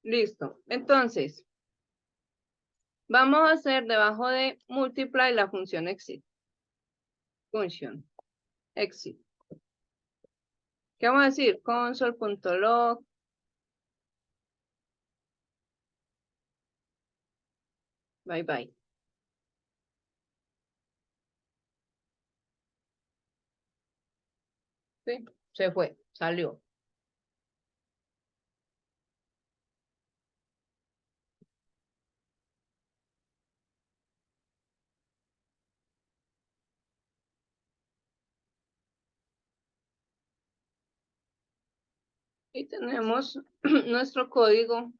Listo. Entonces, vamos a hacer debajo de multiply la función exit. Function exit. ¿Qué vamos a decir? Console.log. Bye bye. ¿Sí? Se fue, salió. Y tenemos nuestro código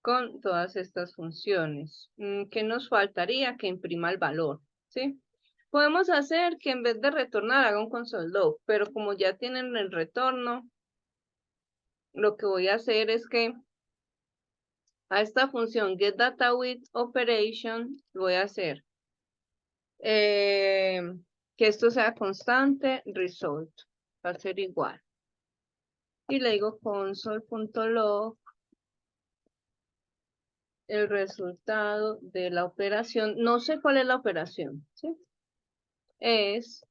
con todas estas funciones. ¿Qué nos faltaría? Que imprima el valor, ¿sí? Podemos hacer que en vez de retornar haga un console log, pero como ya tienen el retorno, lo que voy a hacer es que a esta función getDataWithOperation voy a hacer que esto sea constante, result, va a ser igual. Y le digo console.log el resultado de la operación. No sé cuál es la operación, ¿sí? Es,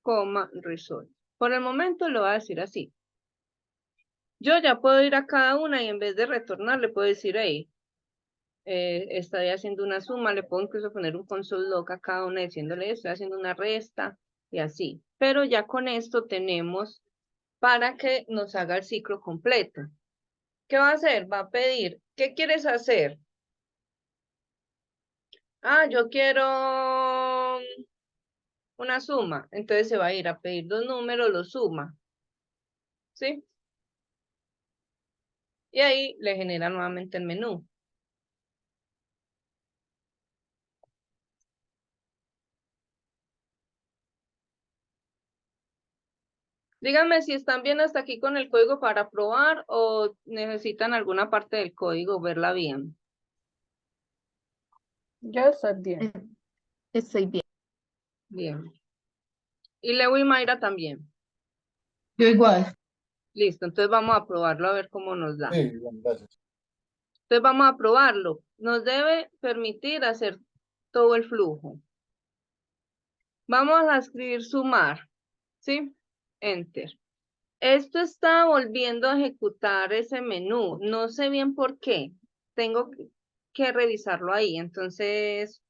coma, result. Por el momento lo voy a decir así. Yo ya puedo ir a cada una y en vez de retornar le puedo decir, hey, estoy haciendo una suma, le puedo incluso poner un console log a cada una diciéndole, estoy haciendo una resta y así. Pero ya con esto tenemos para que nos haga el ciclo completo. ¿Qué va a hacer? Va a pedir, ¿qué quieres hacer? Ah, yo quiero una suma. Entonces se va a ir a pedir dos números, lo suma. ¿Sí? Y ahí le genera nuevamente el menú. Díganme si están bien hasta aquí con el código para probar o necesitan alguna parte del código verla bien. Yo estoy bien. Estoy bien. Bien. Y Leo y Mayra también. Yo igual. Listo, entonces vamos a probarlo a ver cómo nos da. Sí, bien, gracias. Entonces vamos a probarlo. Nos debe permitir hacer todo el flujo. Vamos a escribir sumar. ¿Sí? Enter. Esto está volviendo a ejecutar ese menú. No sé bien por qué. Tengo que revisarlo ahí. Entonces,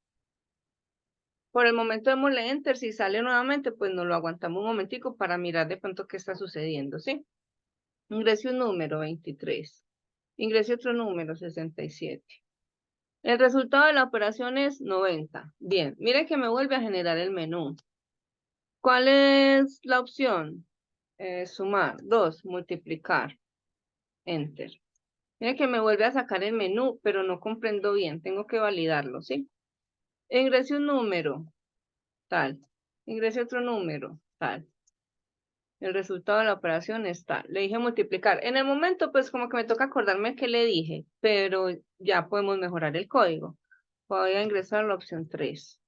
por el momento démosle enter. Si sale nuevamente, pues nos lo aguantamos un momentico para mirar de pronto qué está sucediendo, ¿sí? Ingrese un número, 23. Ingrese otro número, 67. El resultado de la operación es 90. Bien, mire que me vuelve a generar el menú. ¿Cuál es la opción? Sumar. 2, multiplicar. Enter. Mire que me vuelve a sacar el menú, pero no comprendo bien. Tengo que validarlo, ¿sí? Ingrese un número, tal. Ingrese otro número, tal. El resultado de la operación es tal. Le dije multiplicar. En el momento, pues como que me toca acordarme qué le dije, pero ya podemos mejorar el código. Voy a ingresar a la opción 3.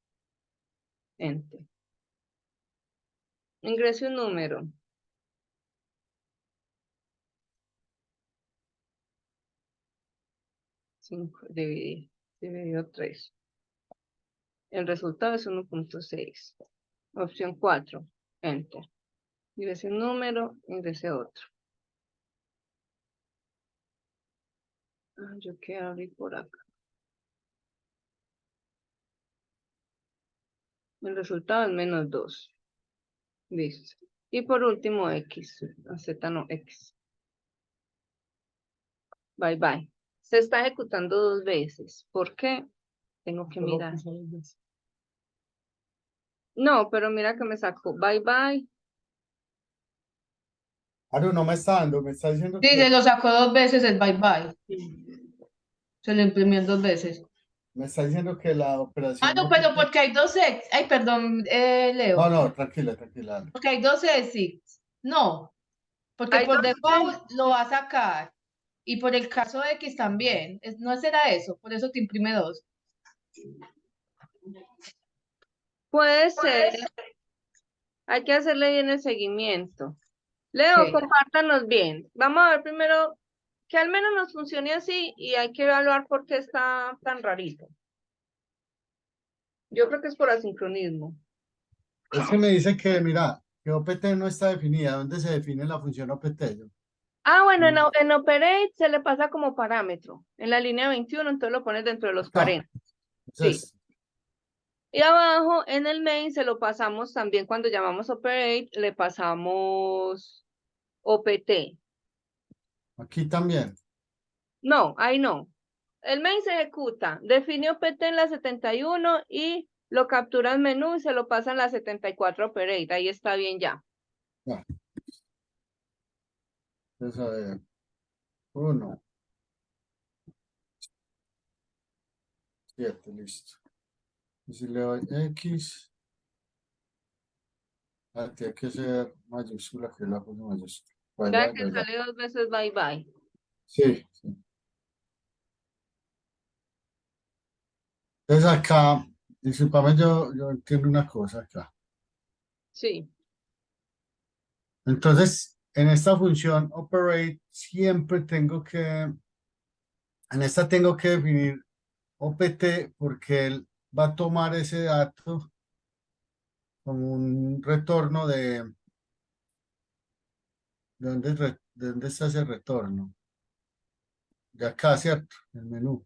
Enter. Ingrese un número. 5 dividido 3. El resultado es 1.6. Opción 4. Enter. Ingrese un número, ingrese otro. Yo quiero abrir por acá. El resultado es menos 2. Listo. Y por último, X. Z no, X. Bye, bye. Se está ejecutando 2 veces. ¿Por qué? Tengo que mirar. No, pero mira que me sacó. Bye, bye. Aaron, no me está dando, me está diciendo Sí, se que, lo sacó 2 veces el bye bye. Se lo imprimió 2 veces. me está diciendo que la Ah, operación no, no pero funciona. porque hay dos X. Ay, perdón, No, Leo. no, tranquila, tranquila. Porque hay dos X. No, porque Hay por 2. default lo va a sacar. Y por el caso X también. ¿No será eso? Por eso te imprime 2. Puede ser. Hay que hacerle bien el seguimiento. Leo, Ok. compártanos bien. Vamos a ver primero que al menos nos funcione así y hay que evaluar por qué está tan rarito. Yo creo que es por asincronismo. Es que me dice que, mira, que OPT no está definida. ¿Dónde se define la función OPT? Ah, bueno, Mm, en Operate se le pasa como parámetro. En la línea 21, entonces lo pones dentro de los acá. 40. Sí. Entonces, Y abajo en el main se lo pasamos también cuando llamamos Operate, le pasamos OPT. aquí también. No, ahí no. El main se ejecuta, define OPT en la 71 y lo captura el menú y se lo pasa en la 74 Operate. Ahí está bien ya. Ah, Entonces, a ver, 1, 7, listo. Y si le doy X, tiene que ser mayúscula, que la puse mayúscula. Bueno, Vea ya, que ya, ya. sale 2 veces bye bye. Sí, sí. Entonces acá, discúlpame, yo entiendo una cosa acá. Sí, Entonces, en esta función operate, siempre en esta tengo que definir OPT porque él va a tomar ese dato como un retorno de dónde está ese retorno. De acá, ¿cierto? El menú.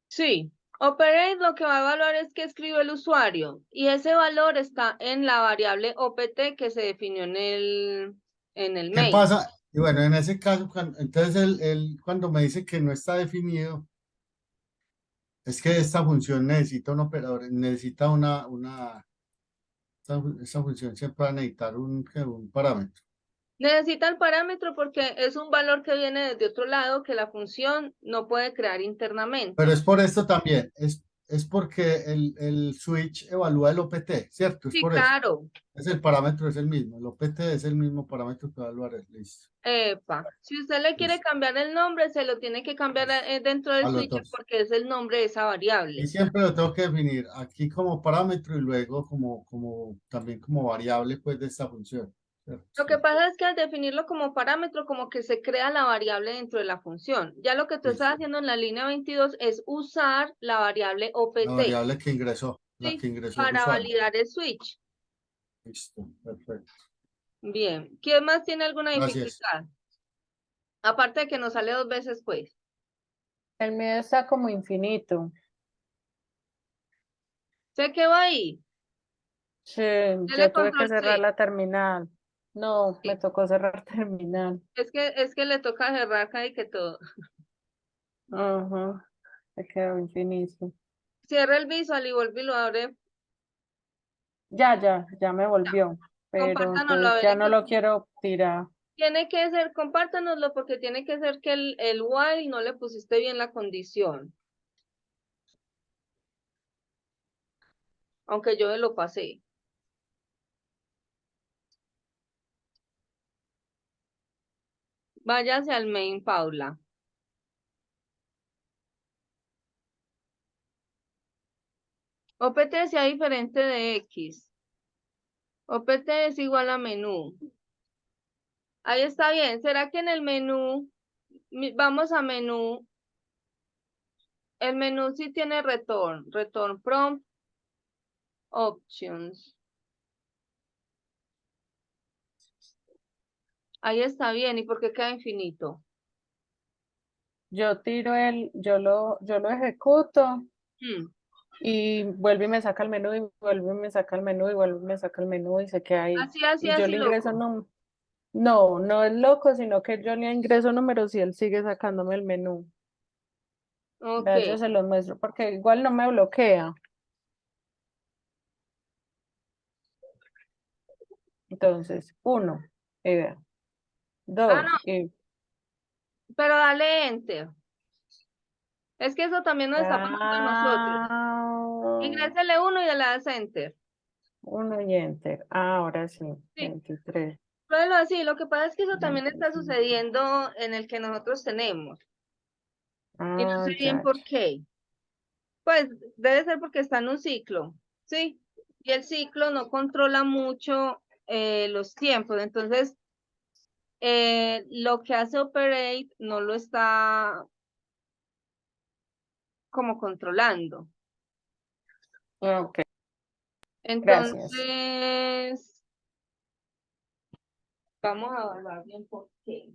sí. Operate lo que va a evaluar es qué escribe el usuario y ese valor está en la variable OPT que se definió en el ¿Qué main. pasa? Y bueno, en ese caso, entonces cuando me dice que no está definido, es que esta función necesita un operador, necesita esta función siempre va a necesitar un parámetro. Necesita el parámetro porque es un valor que viene desde otro lado que la función no puede crear Pero internamente. es por esto también, es porque el switch evalúa el OPT, ¿cierto? Es Sí, por eso. claro. Es el parámetro, es el mismo. El OPT es el mismo parámetro que va a evaluar. Listo. Epa. Si usted le quiere Listo. cambiar el nombre, se lo tiene que cambiar dentro del A los switch dos. porque es el nombre de esa Y variable. siempre lo tengo que definir aquí como parámetro y luego también como variable pues de esta función. ¿Cierto? Lo que Sí. pasa es que al definirlo como parámetro, como que se crea la variable dentro de la función. Ya lo que tú estás Listo. haciendo en la línea 22 es usar la variable La OPT, variable que ingresó, la ¿sí? que ingresó el Para usuario. validar el switch. Listo. Perfecto. Bien. ¿Quién más tiene alguna Gracias. dificultad? Aparte de que nos sale 2 veces, pues. El mío está como infinito. ¿Sé que va ahí? Sí, Dele yo tuve que control cerrar C. la terminal. No, me Sí. tocó cerrar terminal. Es que le toca cerrar acá y que todo. Ajá, se quedó infinito. Cierra el visual y vuelve y lo abre. Ya me volvió, pero Compártanoslo a entonces ver ya en no qué. lo quiero tirar. Tiene que ser, compártanoslo porque tiene que ser que el while no le pusiste bien la condición. Aunque yo lo pasé. Váyase al main, Paula. OPT sea diferente de X. OPT es igual a menú. Ahí está bien. ¿Será que en el menú, vamos a menú, el menú sí tiene return prompt, options. Ahí está bien. ¿Y por qué queda infinito? Yo lo ejecuto Hmm. y vuelve y me saca el menú y vuelve y me saca el menú y vuelve y me saca el menú y se queda ahí. Así, así, Y yo así, le ingreso loco. no es loco, sino que yo le ingreso números y él sigue sacándome el menú. Ok. Vea, yo se los muestro porque igual no me bloquea. Entonces, uno, y vea, Ah, dos, no, pero dale enter. Es que eso también nos está pasando a nosotros. ah, Ingrésele uno y le das enter. uno y enter. Ahora sí, Sí, 23. pruébelo así. Lo que pasa es que eso también está 25. sucediendo en el que nosotros tenemos. Y no sé Ah, bien ya, por qué. Pues debe ser porque está en un ciclo, ¿sí? Y el ciclo no controla mucho los tiempos. Entonces, lo que hace Operate no lo está como controlando. ok, gracias. Entonces, vamos a evaluar bien por qué.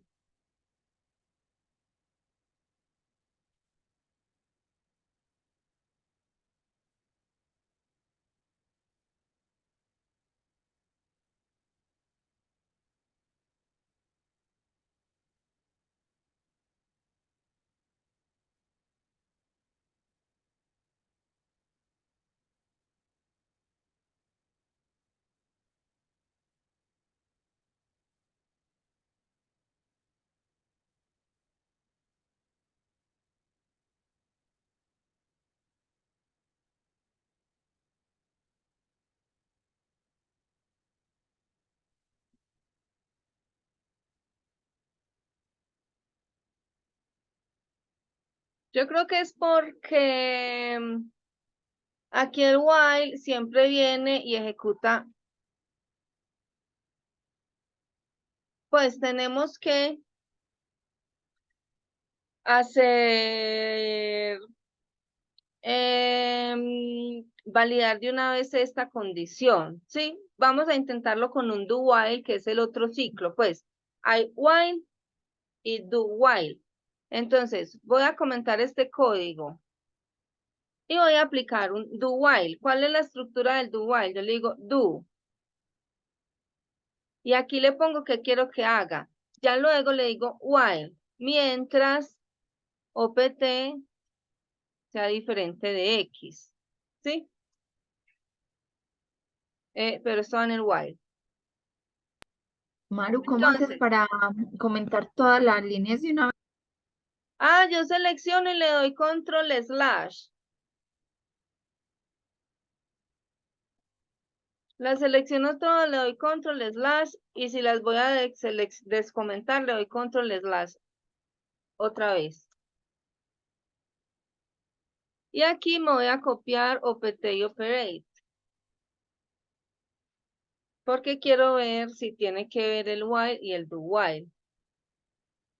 Yo creo que es porque aquí el while siempre viene y ejecuta. Pues tenemos que hacer validar de una vez esta condición, ¿sí? Vamos a intentarlo con un do while, que es el otro ciclo, pues hay while y do while. Entonces, voy a comentar este código y voy a aplicar un do while. ¿Cuál es la estructura del do while? Yo le digo do. Y aquí le pongo que quiero que haga. Ya luego le digo while, mientras opt sea diferente de X, ¿sí? Pero esto va en el while. Maru, ¿cómo haces Entonces, para comentar todas las líneas de una vez? yo selecciono y le doy control slash. Las selecciono todas, le doy control slash y si las voy a descomentar, le doy control slash otra vez. Y aquí me voy a copiar opt y operate. Porque quiero ver si tiene que ver el while y el do while.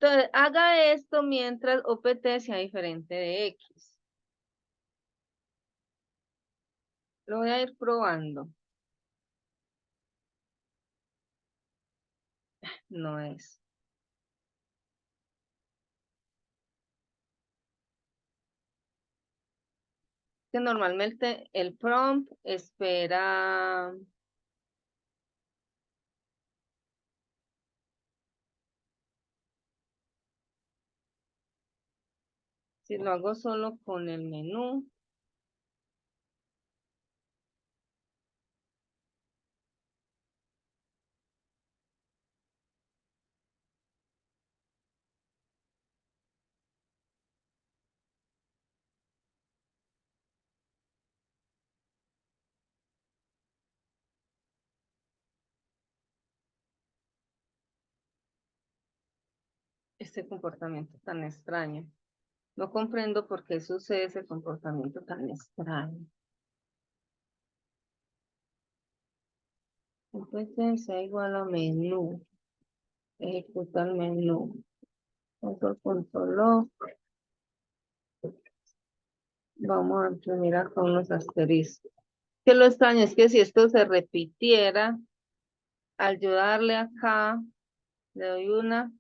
Entonces, haga esto mientras opt sea diferente de X. Lo voy a ir probando. No es. Que normalmente el prompt espera. Si lo hago solo con el menú. Este comportamiento tan extraño. No comprendo por qué sucede ese comportamiento tan extraño. Competencia igual a menú. Ejecuta el menú. Control lock. Vamos a imprimir acá unos asteriscos. Que lo extraño es que si esto se repitiera, al yo darle acá, le doy una,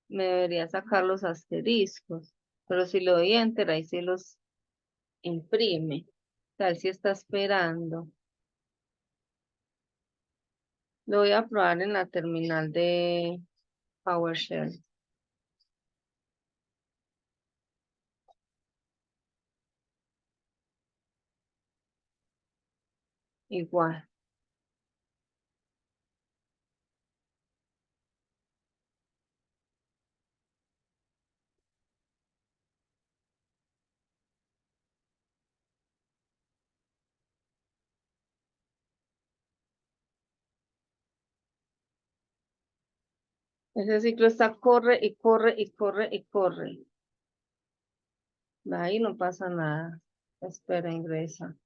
me debería sacar los asteriscos. Pero si le doy enter, ahí sí los imprime. Tal si está esperando. Lo voy a probar en la terminal de PowerShell. Igual. Ese ciclo está corre y corre y corre y corre. Ahí no pasa nada. Espera, ingresa.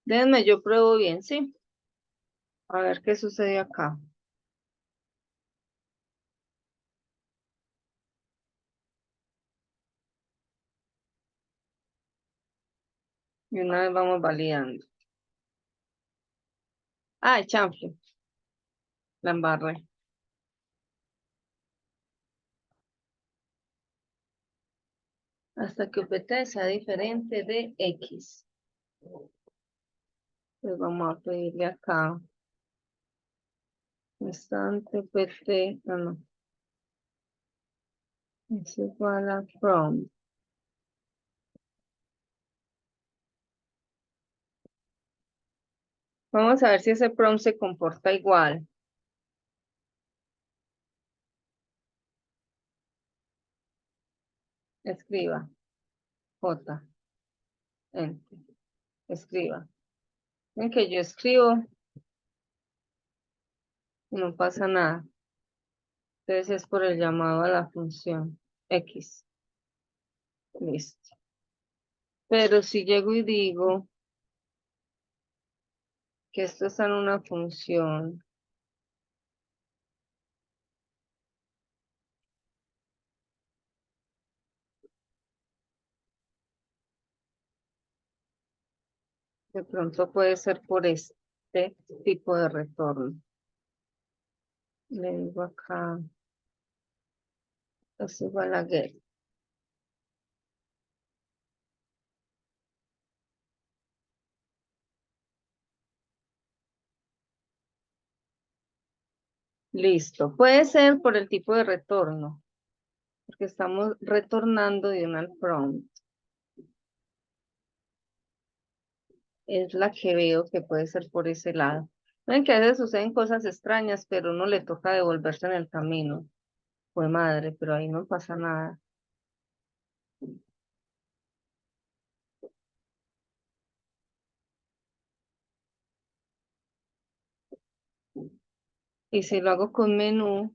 Déjenme, yo pruebo bien, ¿sí? A ver qué sucede acá. Y una vez vamos validando. Ah, chanfle. La embarré. Hasta que UPT sea diferente de X. Pues vamos a pedirle acá. Instante UPT. No, no. Es igual a from. Vamos a ver si ese prompt se comporta igual. Escriba. J. Enter. Escriba. Ven que yo escribo y no pasa nada. Entonces es por el llamado a la función X. Listo. Pero si llego y digo que esto está en una función, de pronto puede ser por este tipo de retorno. Le digo acá, es igual a get. Listo. Puede ser por el tipo de retorno, porque estamos retornando de una al prompt. Es la que veo que puede ser por ese lado. Ven que a veces suceden cosas extrañas, pero uno le toca devolverse en el camino. Fue madre, pero ahí no pasa nada. Y si lo hago con menú,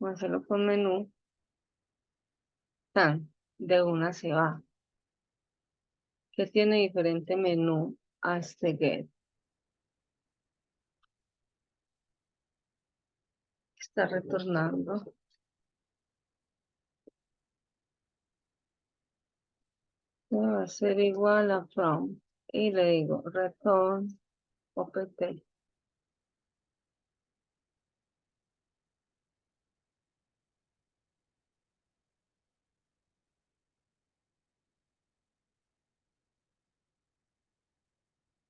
voy a hacerlo con menú, tan, de una se va. Que tiene diferente menú a este get. Está retornando. Va a ser igual a from. Y le digo return opt.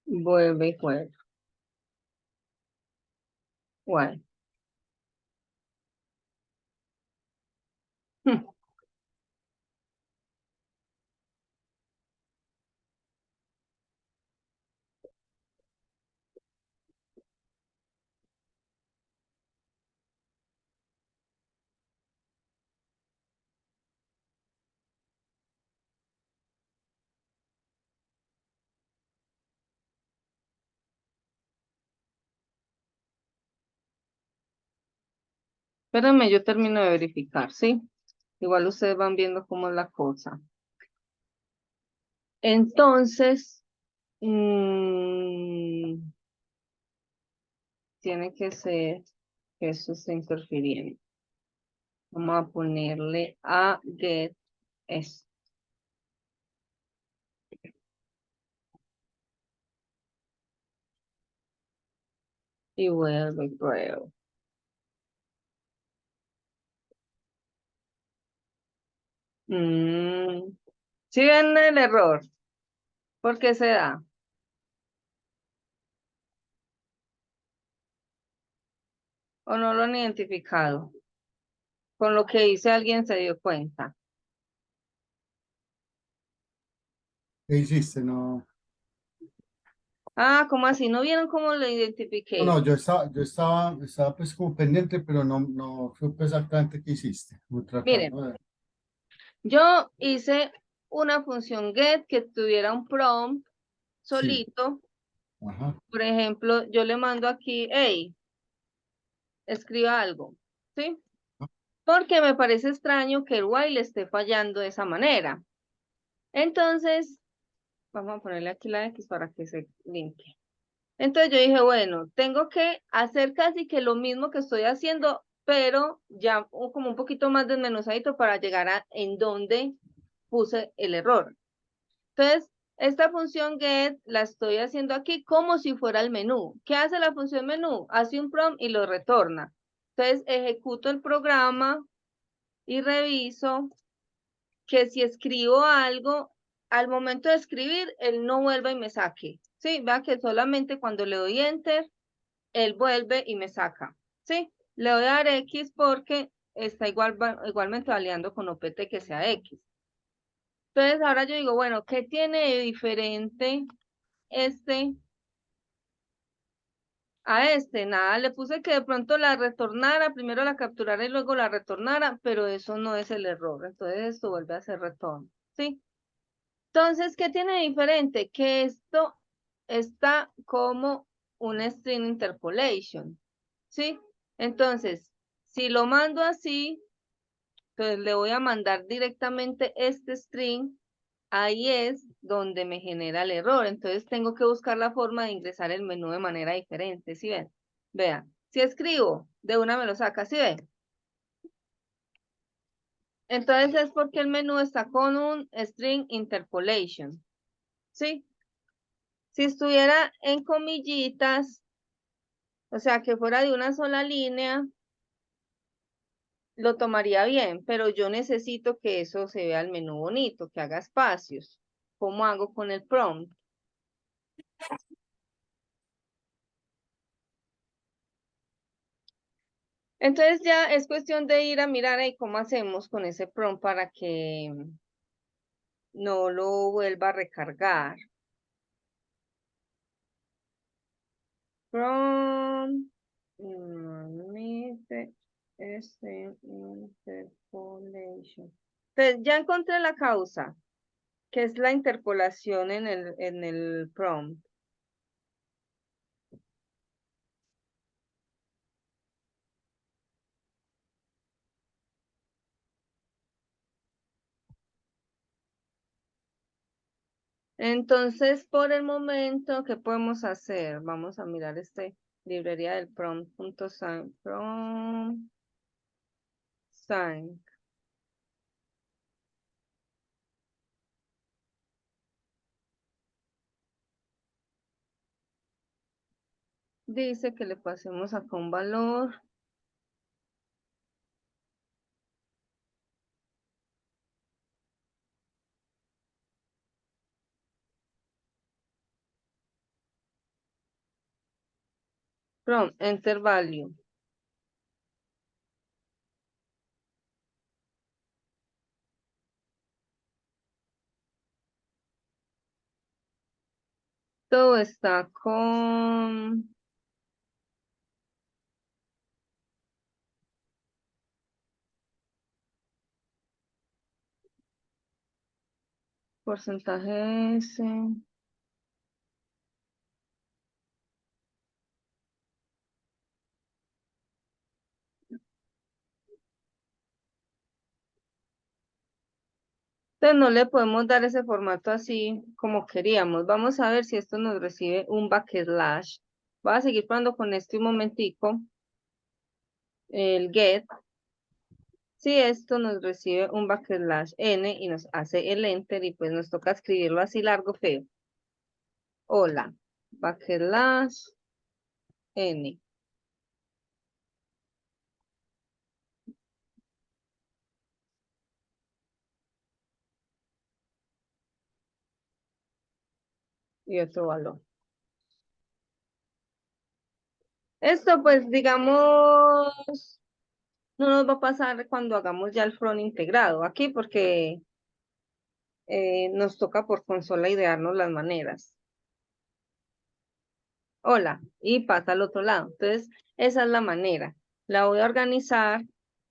Vuelve y juega. Bueno. Espérenme, yo termino de verificar, ¿sí? Igual ustedes van viendo cómo es la cosa. Entonces, tiene que ser que eso esté interfiriendo. Vamos a ponerle a get esto. Y vuelve y pruebo. ¿Sí ven el error? ¿Por qué se da? ¿O no lo han identificado? Con lo que dice alguien se dio cuenta. ¿Qué hiciste? No, Ah, ¿cómo así? ¿No vieron cómo lo no, identifiqué? no, yo estaba pues como pendiente, pero no supe exactamente qué hiciste. Como Miren, tratando de... yo hice una función get que tuviera un prompt Sí, solito. ajá. Por ejemplo, yo le mando aquí, hey, escriba algo, ¿sí? Porque me parece extraño que el while esté fallando de esa manera. Entonces, vamos a ponerle aquí la X para que se limpie. Entonces yo dije, bueno, tengo que hacer casi que lo mismo que estoy haciendo, pero ya como un poquito más desmenuzadito para llegar a en donde puse el error. Entonces, esta función get la estoy haciendo aquí como si fuera el menú. ¿Qué hace la función menú? Hace un prompt y lo retorna. Entonces, ejecuto el programa y reviso que si escribo algo, al momento de escribir, él no vuelva y me saque. Sí, vea que solamente cuando le doy enter, él vuelve y me saca. Sí, le voy a dar X porque está igualmente validando con OPT que sea X. Entonces ahora yo digo, bueno, ¿qué tiene de diferente este A este, nada, le puse que de pronto la retornara, primero la capturara y luego la retornara, pero eso no es el error. Entonces esto vuelve a ser retorno, ¿sí? Entonces, ¿qué tiene diferente? Que esto está como un string interpolation, ¿sí? Entonces, si lo mando así, entonces le voy a mandar directamente este string, ahí es donde me genera el error. Entonces tengo que buscar la forma de ingresar el menú de manera diferente, ¿sí ven? Vean, si escribo, de una me lo saca, ¿sí ven? Entonces es porque el menú está con un string interpolation, ¿sí? Si estuviera en comillitas, o sea, que fuera de una sola línea, lo tomaría bien, pero yo necesito que eso se vea el menú bonito, que haga espacios. ¿Cómo hago con el prompt? Entonces ya es cuestión de ir a mirar ahí cómo hacemos con ese prompt para que no lo vuelva a recargar. Prompt, limite, interpolation. Entonces ya encontré la causa, que es la interpolación en el prompt. Entonces, por el momento, ¿qué podemos hacer? Vamos a mirar librería del prompt.sign. Prompt sign. Dice que le pasemos acá un valor. Prompt, enter value. Todo está con porcentaje S. Entonces no le podemos dar ese formato así como queríamos. Vamos a ver si esto nos recibe un backslash. Voy a seguir probando con este un momentico. El get. Si esto nos recibe un backslash n y nos hace el enter y pues nos toca escribirlo así largo feo. Hola, backslash n. Y otro valor. Esto pues digamos no nos va a pasar cuando hagamos ya el front integrado aquí porque nos toca por consola idearnos las maneras. Hola, y pasa al otro lado. Entonces, esa es la manera. La voy a organizar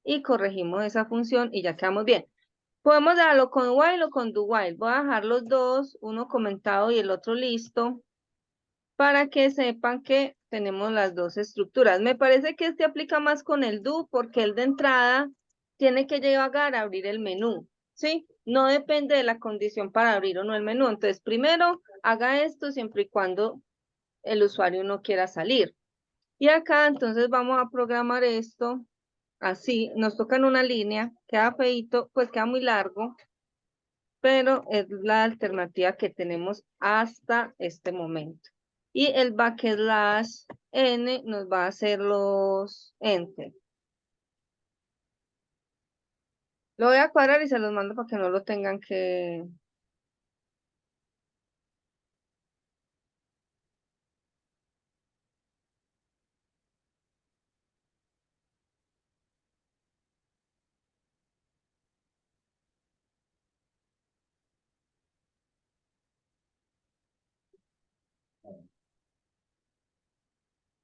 y corregimos esa función y ya quedamos bien. Podemos darlo con while o con do while. Voy a dejar los dos, uno comentado y el otro listo, para que sepan que tenemos las dos estructuras. Me parece que este aplica más con el do porque el de entrada tiene que llegar a abrir el menú, ¿sí? No depende de la condición para abrir o no el menú. Entonces, primero haga esto siempre y cuando el usuario no quiera salir. Y acá entonces vamos a programar esto así. Nos toca en una línea, queda feito, pues queda muy largo, pero es la alternativa que tenemos hasta este momento. Y el backslash n nos va a hacer los enter. Lo voy a cuadrar y se los mando para que no lo tengan que...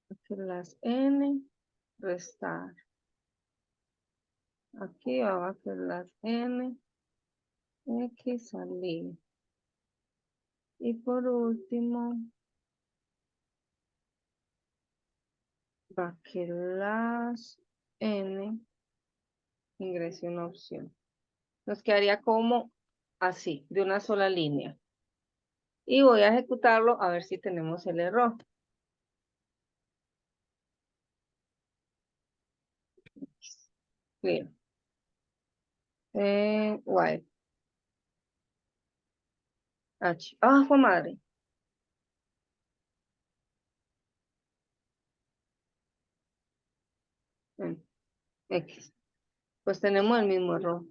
Ok, n, restar. Aquí va n, x, salir. Y por último, n, ingresé una opción. Nos quedaría como así, de una sola línea. Y voy a ejecutarlo a ver si tenemos el error. Bien. Y. H. Ah, fue madre. X. Pues tenemos el mismo error.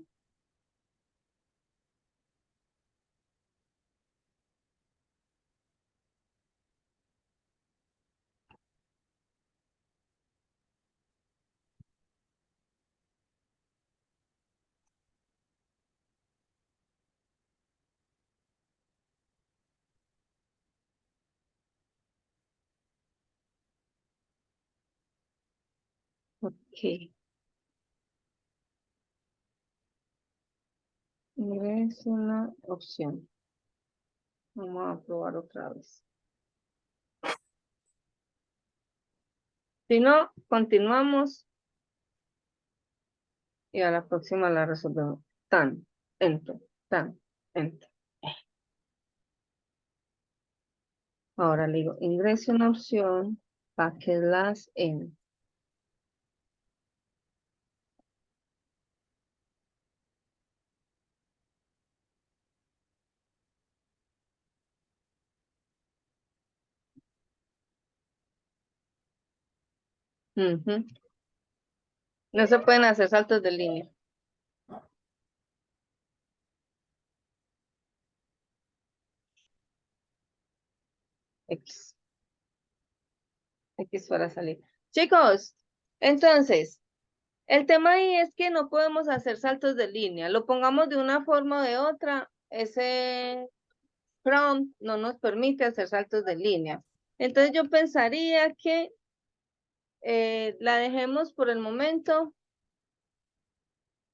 Ok. Es una opción. Vamos a probar otra vez. Si no, continuamos. Y a la próxima la resolvemos. Tan, enter, tan, enter. Ahora le digo, ingrese una opción para que las n. Ujú. No se pueden hacer saltos de línea. X. X para salir. Chicos, entonces, el tema ahí es que no podemos hacer saltos de línea. Lo pongamos de una forma o de otra. Ese prompt no nos permite hacer saltos de línea. Entonces yo pensaría que la dejemos por el momento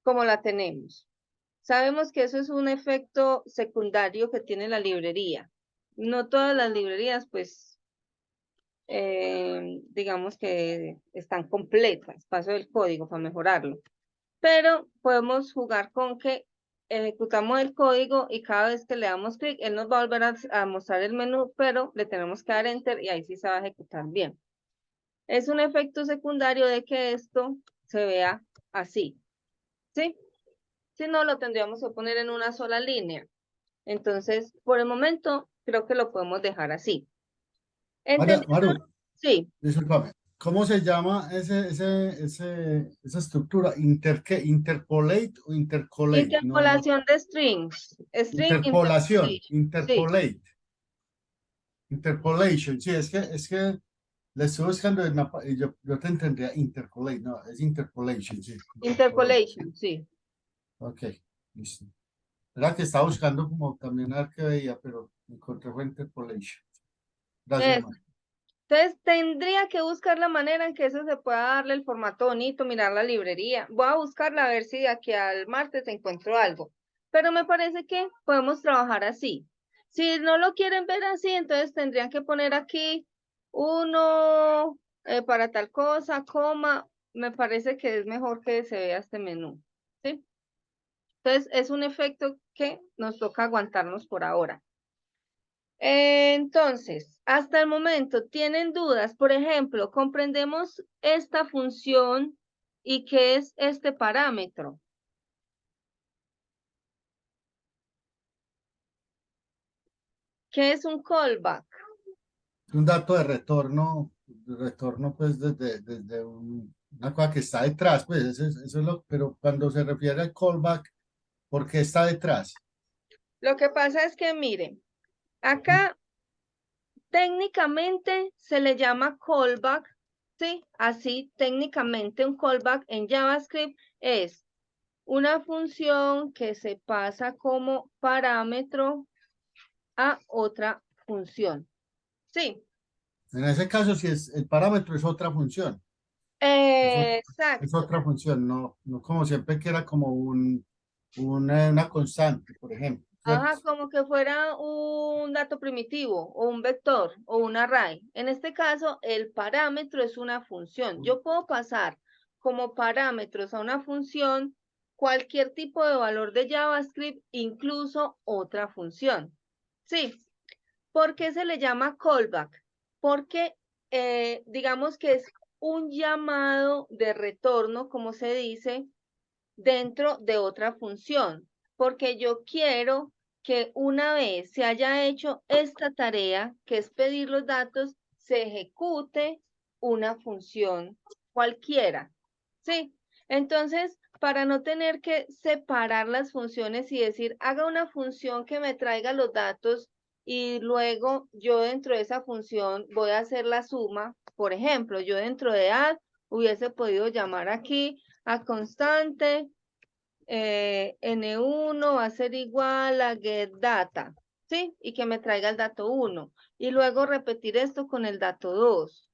como la tenemos. Sabemos que eso es un efecto secundario que tiene la librería. No todas las librerías, pues, digamos que están completas. Paso el código para mejorarlo. Pero podemos jugar con que ejecutamos el código y cada vez que le damos clic, él nos va a volver a mostrar el menú, pero le tenemos que dar enter y ahí sí se va a ejecutar bien. Es un efecto secundario de que esto se vea así, ¿sí? Si no, lo tendríamos que poner en una sola línea. Entonces, por el momento, creo que lo podemos dejar así. Maru, Sí, discúlpame. ¿Cómo se llama esa estructura? ¿Qué? ¿Interpolate o intercolate? No, no. interpolación de strings. String Interpolación. interpolation. Sí, Interpolate. Interpolation. Sí, es que le estoy buscando y yo te entendría interpolate. No, es interpolation. Sí. Interpolate. interpolation, sí. Ok, listo. Era que estaba buscando como también a ver qué veía, pero encontré fue interpolation. Gracias, Es- Maru. Entonces, tendría que buscar la manera en que eso se pueda darle el formato bonito, mirar la librería. Voy a buscarla a ver si de aquí al martes encuentro algo. Pero me parece que podemos trabajar así. Si no lo quieren ver así, entonces tendrían que poner aquí uno para tal cosa, coma. Me parece que es mejor que se vea este menú. ¿Sí? Entonces, es un efecto que nos toca aguantarnos por ahora. Entonces, hasta el momento, ¿tienen dudas? Por ejemplo, comprendemos esta función y qué es este parámetro. ¿Qué es un callback? Un dato de retorno pues desde una cosa que está detrás, pues eso es lo, pero cuando se refiere al callback, ¿por qué está detrás? Lo que pasa es que, miren, acá técnicamente se le llama callback, ¿sí? Así, técnicamente un callback en JavaScript es una función que se pasa como parámetro a otra función, ¿sí? En ese caso, si es el parámetro es otra función, es, ot- es Exacto. otra función, no como siempre que era como una constante, por ejemplo, ¿cierto? Ajá, como que fuera un dato primitivo o un vector o un array. En este caso, el parámetro es una función. Yo puedo pasar como parámetros a una función cualquier tipo de valor de JavaScript, incluso otra función. Sí, ¿por qué se le llama callback? Porque digamos que es un llamado de retorno, como se dice, dentro de otra función, porque yo quiero que una vez se haya hecho esta tarea, que es pedir los datos, se ejecute una función cualquiera. ¿Sí? Entonces, para no tener que separar las funciones y decir, haga una función que me traiga los datos y luego yo dentro de esa función voy a hacer la suma. Por ejemplo, yo dentro de add hubiese podido llamar aquí a constante N1 va a ser igual a getData, ¿sí? Y que me traiga el dato 1. Y luego repetir esto con el dato 2.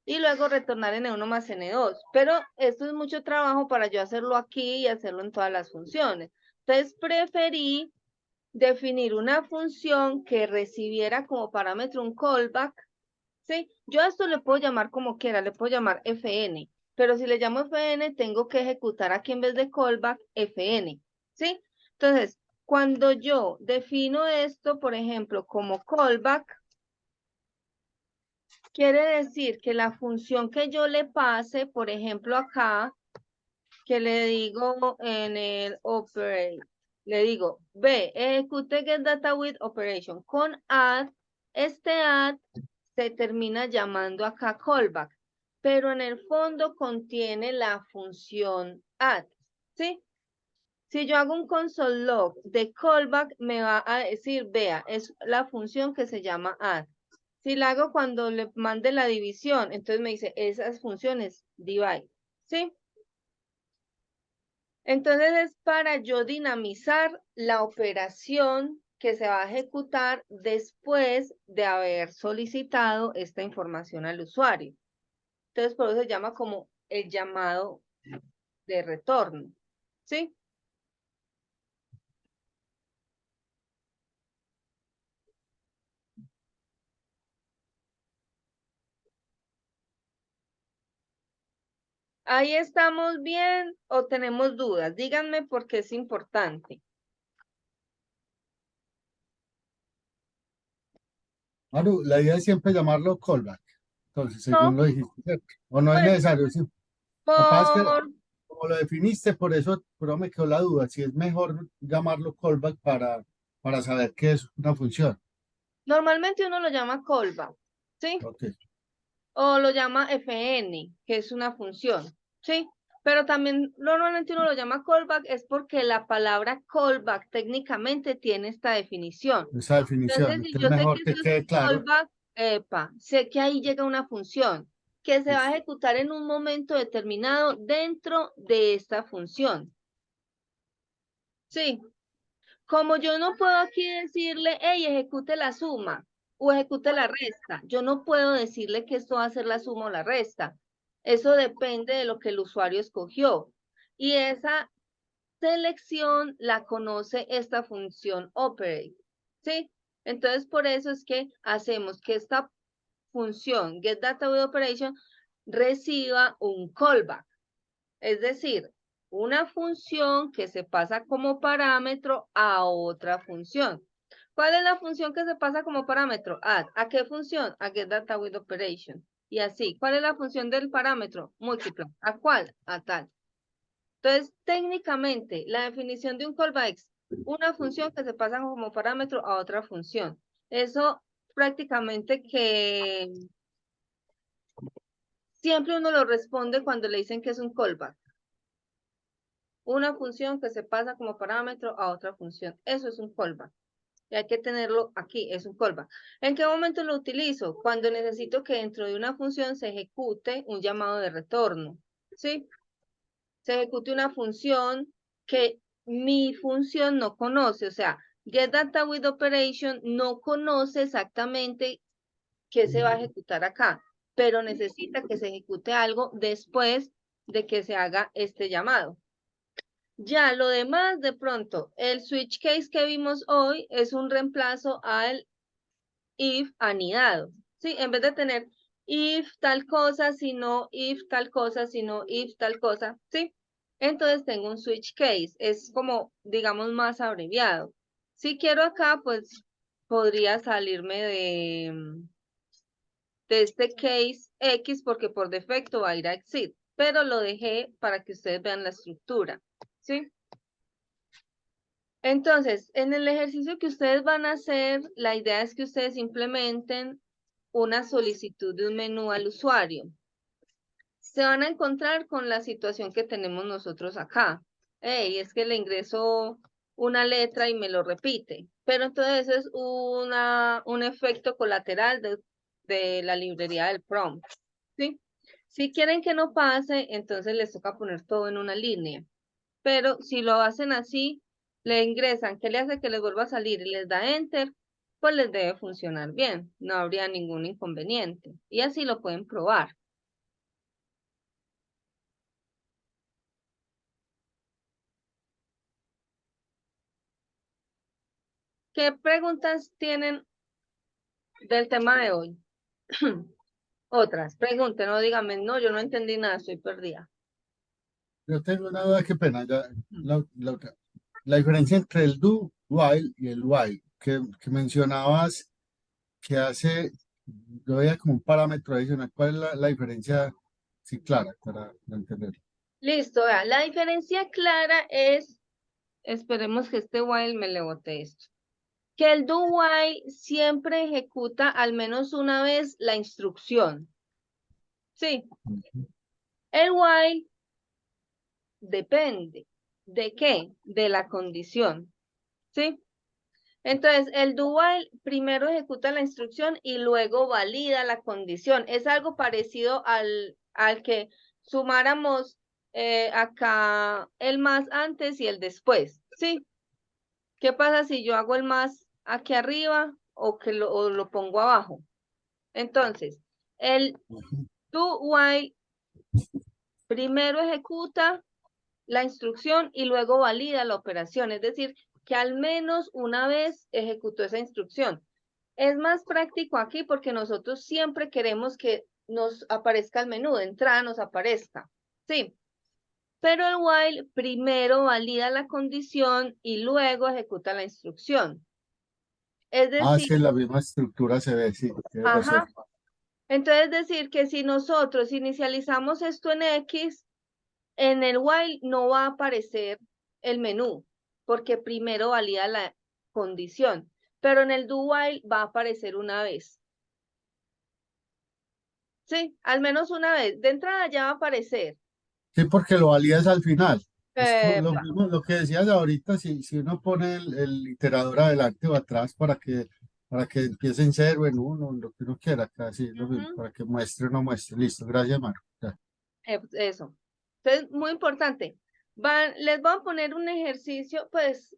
Y luego retornar N1 más N2. Pero esto es mucho trabajo para yo hacerlo aquí y hacerlo en todas las funciones. Entonces preferí definir una función que recibiera como parámetro un callback. ¿Sí? Yo a esto le puedo llamar como quiera, le puedo llamar fn, pero si le llamo fn, tengo que ejecutar aquí en vez de callback fn, ¿sí? Entonces, cuando yo defino esto, por ejemplo, como callback, quiere decir que la función que yo le pase, por ejemplo, acá, que le digo en el operate, le digo, ve, ejecute get data with operation con add, este add se termina llamando acá callback, pero en el fondo contiene la función add, ¿sí? Si yo hago un console log de callback, me va a decir, vea, es la función que se llama add. Si la hago cuando le mande la división, entonces me dice, esas funciones divide, ¿sí? Entonces es para yo dinamizar la operación que se va a ejecutar después de haber solicitado esta información al usuario. Entonces por eso se llama como el llamado de retorno. ¿Sí? Ahí estamos bien o tenemos dudas. Díganme por qué es importante. Maru, la idea es siempre llamarlo callback, entonces, No, según lo dijiste, ¿cierto? O no es pues necesario, sí. Lo que pasa es que, por como lo definiste, por eso me quedó la duda, si es mejor llamarlo callback para saber qué es una función. normalmente uno lo llama callback, ¿sí? Ok. O lo llama fn, que es una función, ¿sí? Pero también normalmente uno lo llama callback es porque la palabra callback técnicamente tiene esta definición. Esa definición, Entonces, si entonces yo sé mejor que esto que es quede un claro. callback, sé que ahí llega una función que se va a Listo. ejecutar en un momento determinado dentro de esta función. Sí, como yo no puedo aquí decirle, hey, ejecute la suma o ejecute la resta, yo no puedo decirle que esto va a ser la suma o la resta. Eso depende de lo que el usuario escogió. Y esa selección la conoce esta función operate. ¿Sí? Entonces, por eso es que hacemos que esta función getDataWithOperation reciba un callback. Es decir, una función que se pasa como parámetro a otra función. ¿Cuál es la función que se pasa como parámetro? Add. ¿A qué función? A getDataWithOperation. Y así. ¿Cuál es la función del parámetro? Múltipla. ¿A cuál? A tal. Entonces, técnicamente, la definición de un callback es una función que se pasa como parámetro a otra función. Eso prácticamente que siempre uno lo responde cuando le dicen que es un callback. Una función que se pasa como parámetro a otra función. Eso es un callback. Y hay que tenerlo aquí, es un callback. ¿En qué momento lo utilizo? Cuando necesito que dentro de una función se ejecute un llamado de retorno. ¿Sí? Se ejecute una función que mi función no conoce. O sea, getDataWithOperation no conoce exactamente qué se va a ejecutar acá, pero necesita que se ejecute algo después de que se haga este llamado. Ya lo demás, de pronto, el switch case que vimos hoy es un reemplazo al if anidado, ¿sí? En vez de tener if tal cosa, sino if tal cosa, sino if tal cosa, ¿sí? Entonces tengo un switch case, es como, digamos, más abreviado. Si quiero acá, pues podría salirme de este case X porque por defecto va a ir a exit, pero lo dejé para que ustedes vean la estructura, ¿sí? Entonces, en el ejercicio que ustedes van a hacer, la idea es que ustedes implementen una solicitud de un menú al usuario. Se van a encontrar con la situación que tenemos nosotros acá. Hey, es que le ingreso una letra y me lo repite. Pero entonces es un efecto colateral de la librería del prompt, ¿sí? Si quieren que no pase, entonces les toca poner todo en una línea. Pero si lo hacen así, le ingresan, ¿qué le hace que les vuelva a salir? Y les da enter, pues les debe funcionar bien. No habría ningún inconveniente. Y así lo pueden probar. ¿Qué preguntas tienen del tema de hoy? Otras, pregunten, no díganme, no, yo no entendí nada, estoy perdida. Yo tengo una duda, qué pena, la diferencia entre el do, while y el while, que mencionabas que hace, yo veía como un parámetro adicional, ¿cuál es la diferencia? Sí, clara, para entender. Listo, vea, la diferencia clara es, esperemos que este while me le bote esto, que el do while siempre ejecuta al menos una vez la instrucción. Sí, el while depende. ¿De qué? De la condición. ¿Sí? Entonces, el do while primero ejecuta la instrucción y luego valida la condición. Es algo parecido al que sumáramos acá el más antes y el después. ¿Sí? ¿Qué pasa si yo hago el más aquí arriba o o lo pongo abajo? Entonces, el do while primero ejecuta la instrucción y luego valida la operación, es decir, que al menos una vez ejecutó esa instrucción. Es más práctico aquí porque nosotros siempre queremos que nos aparezca el menú de entrada, nos aparezca, ¿sí? Pero el while primero valida la condición y luego ejecuta la instrucción. Es Ah, decir, sí, la misma estructura se ve, sí, tienes razón. ajá, entonces es decir que si nosotros inicializamos esto en X, en el while no va a aparecer el menú, porque primero valida la condición, pero en el do while va a aparecer una vez. Sí, al menos una vez. De entrada ya va a aparecer. Sí, porque lo validas al final. Es lo Epa, mismo, lo que decías ahorita, si uno pone el iterador adelante o atrás para que empiece en cero, en uno, lo que uno quiera, acá, sí, lo mismo, ujú, para que muestre o no muestre. Listo, gracias, Maro. Ya. eso. Entonces, muy importante. Les voy a poner un ejercicio, pues,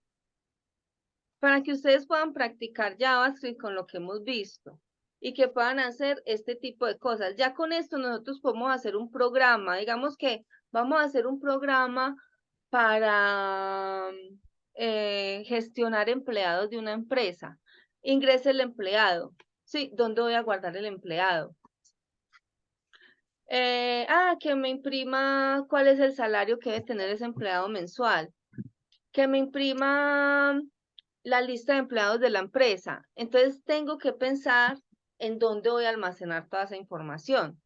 para que ustedes puedan practicar JavaScript con lo que hemos visto y que puedan hacer este tipo de cosas. Ya con esto nosotros podemos hacer un programa, digamos que vamos a hacer un programa para gestionar empleados de una empresa. Ingrese el empleado. Sí, ¿dónde voy a guardar el empleado? Que me imprima cuál es el salario que debe tener ese empleado mensual. Que me imprima la lista de empleados de la empresa. Entonces tengo que pensar en dónde voy a almacenar toda esa información.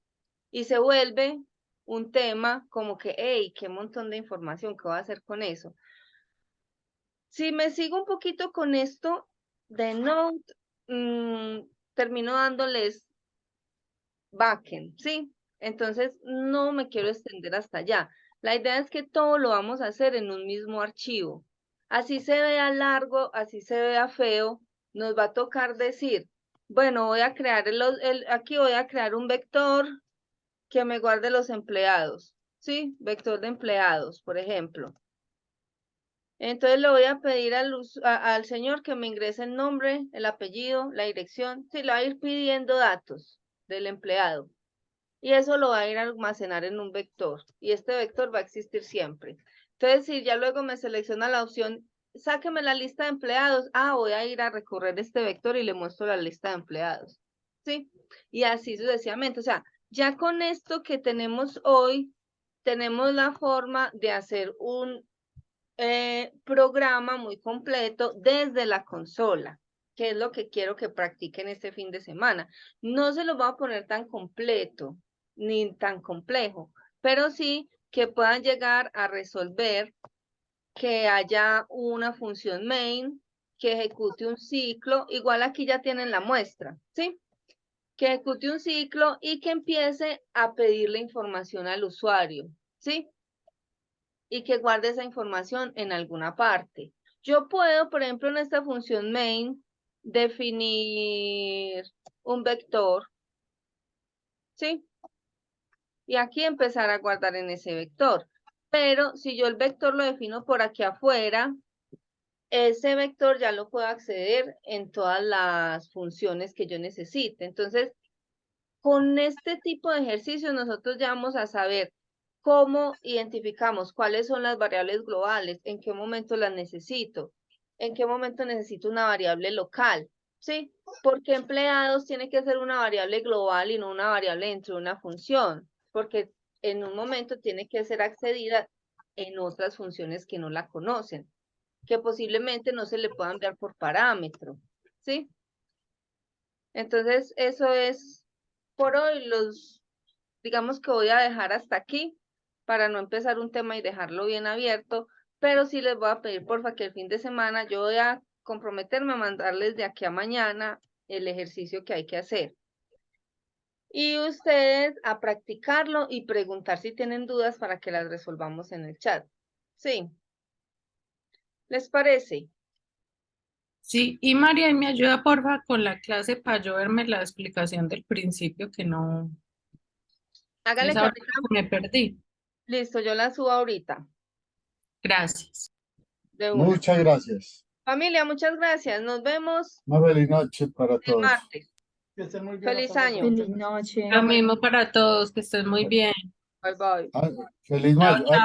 Y se vuelve un tema como que, hey, qué montón de información, ¿qué voy a hacer con eso? Si me sigo un poquito con esto de Node, termino dándoles backend, ¿sí? Entonces no me quiero extender hasta allá. La idea es que todo lo vamos a hacer en un mismo archivo. Así se vea largo, así se vea feo, nos va a tocar decir, bueno, voy a crear aquí voy a crear un vector que me guarde los empleados, ¿sí? Vector de empleados, por ejemplo. Entonces le voy a pedir al señor que me ingrese el nombre, el apellido, la dirección. Sí, le va a ir pidiendo datos del empleado. Y eso lo va a ir a almacenar en un vector. Y este vector va a existir siempre. Entonces, si ya luego me selecciona la opción, sáqueme la lista de empleados. Voy a ir a recorrer este vector y le muestro la lista de empleados. ¿Sí? Y así sucesivamente. O sea, ya con esto que tenemos hoy, tenemos la forma de hacer un programa muy completo desde la consola, que es lo que quiero que practiquen este fin de semana. No se los voy a poner tan completo ni tan complejo, pero sí que puedan llegar a resolver que haya una función main que ejecute un ciclo, igual aquí ya tienen la muestra, ¿sí? Que ejecute un ciclo y que empiece a pedirle información al usuario, ¿sí? Y que guarde esa información en alguna parte. Yo puedo, por ejemplo, en esta función main, definir un vector, ¿sí? Y aquí empezar a guardar en ese vector. Pero si yo el vector lo defino por aquí afuera, ese vector ya lo puedo acceder en todas las funciones que yo necesite. Entonces, con este tipo de ejercicios nosotros ya vamos a saber cómo identificamos cuáles son las variables globales, en qué momento las necesito, en qué momento necesito una variable local, ¿sí? Porque empleados tiene que ser una variable global y no una variable dentro de una función, porque en un momento tiene que ser accedida en otras funciones que no la conocen, que posiblemente no se le puedan dar por parámetro, ¿sí? Entonces, eso es por hoy. Digamos que voy a dejar hasta aquí para no empezar un tema y dejarlo bien abierto, pero sí les voy a pedir porfa que el fin de semana yo voy a comprometerme a mandarles de aquí a mañana el ejercicio que hay que hacer. Y ustedes a practicarlo y preguntar si tienen dudas para que las resolvamos en el chat. ¿Sí? ¿Les parece? Sí, y María, ¿me ayuda porfa con la clase para yo verme la explicación del principio que no, Hágale esa que hora ahorita, me perdí? listo, yo la subo ahorita, Gracias. de una. Muchas gracias. Familia, muchas gracias. Nos vemos Una feliz noche para el todos. martes. Feliz año. Feliz noche. Lo mismo para todos, que estén muy bien. Bye bye. Feliz Chao, mayo. chao.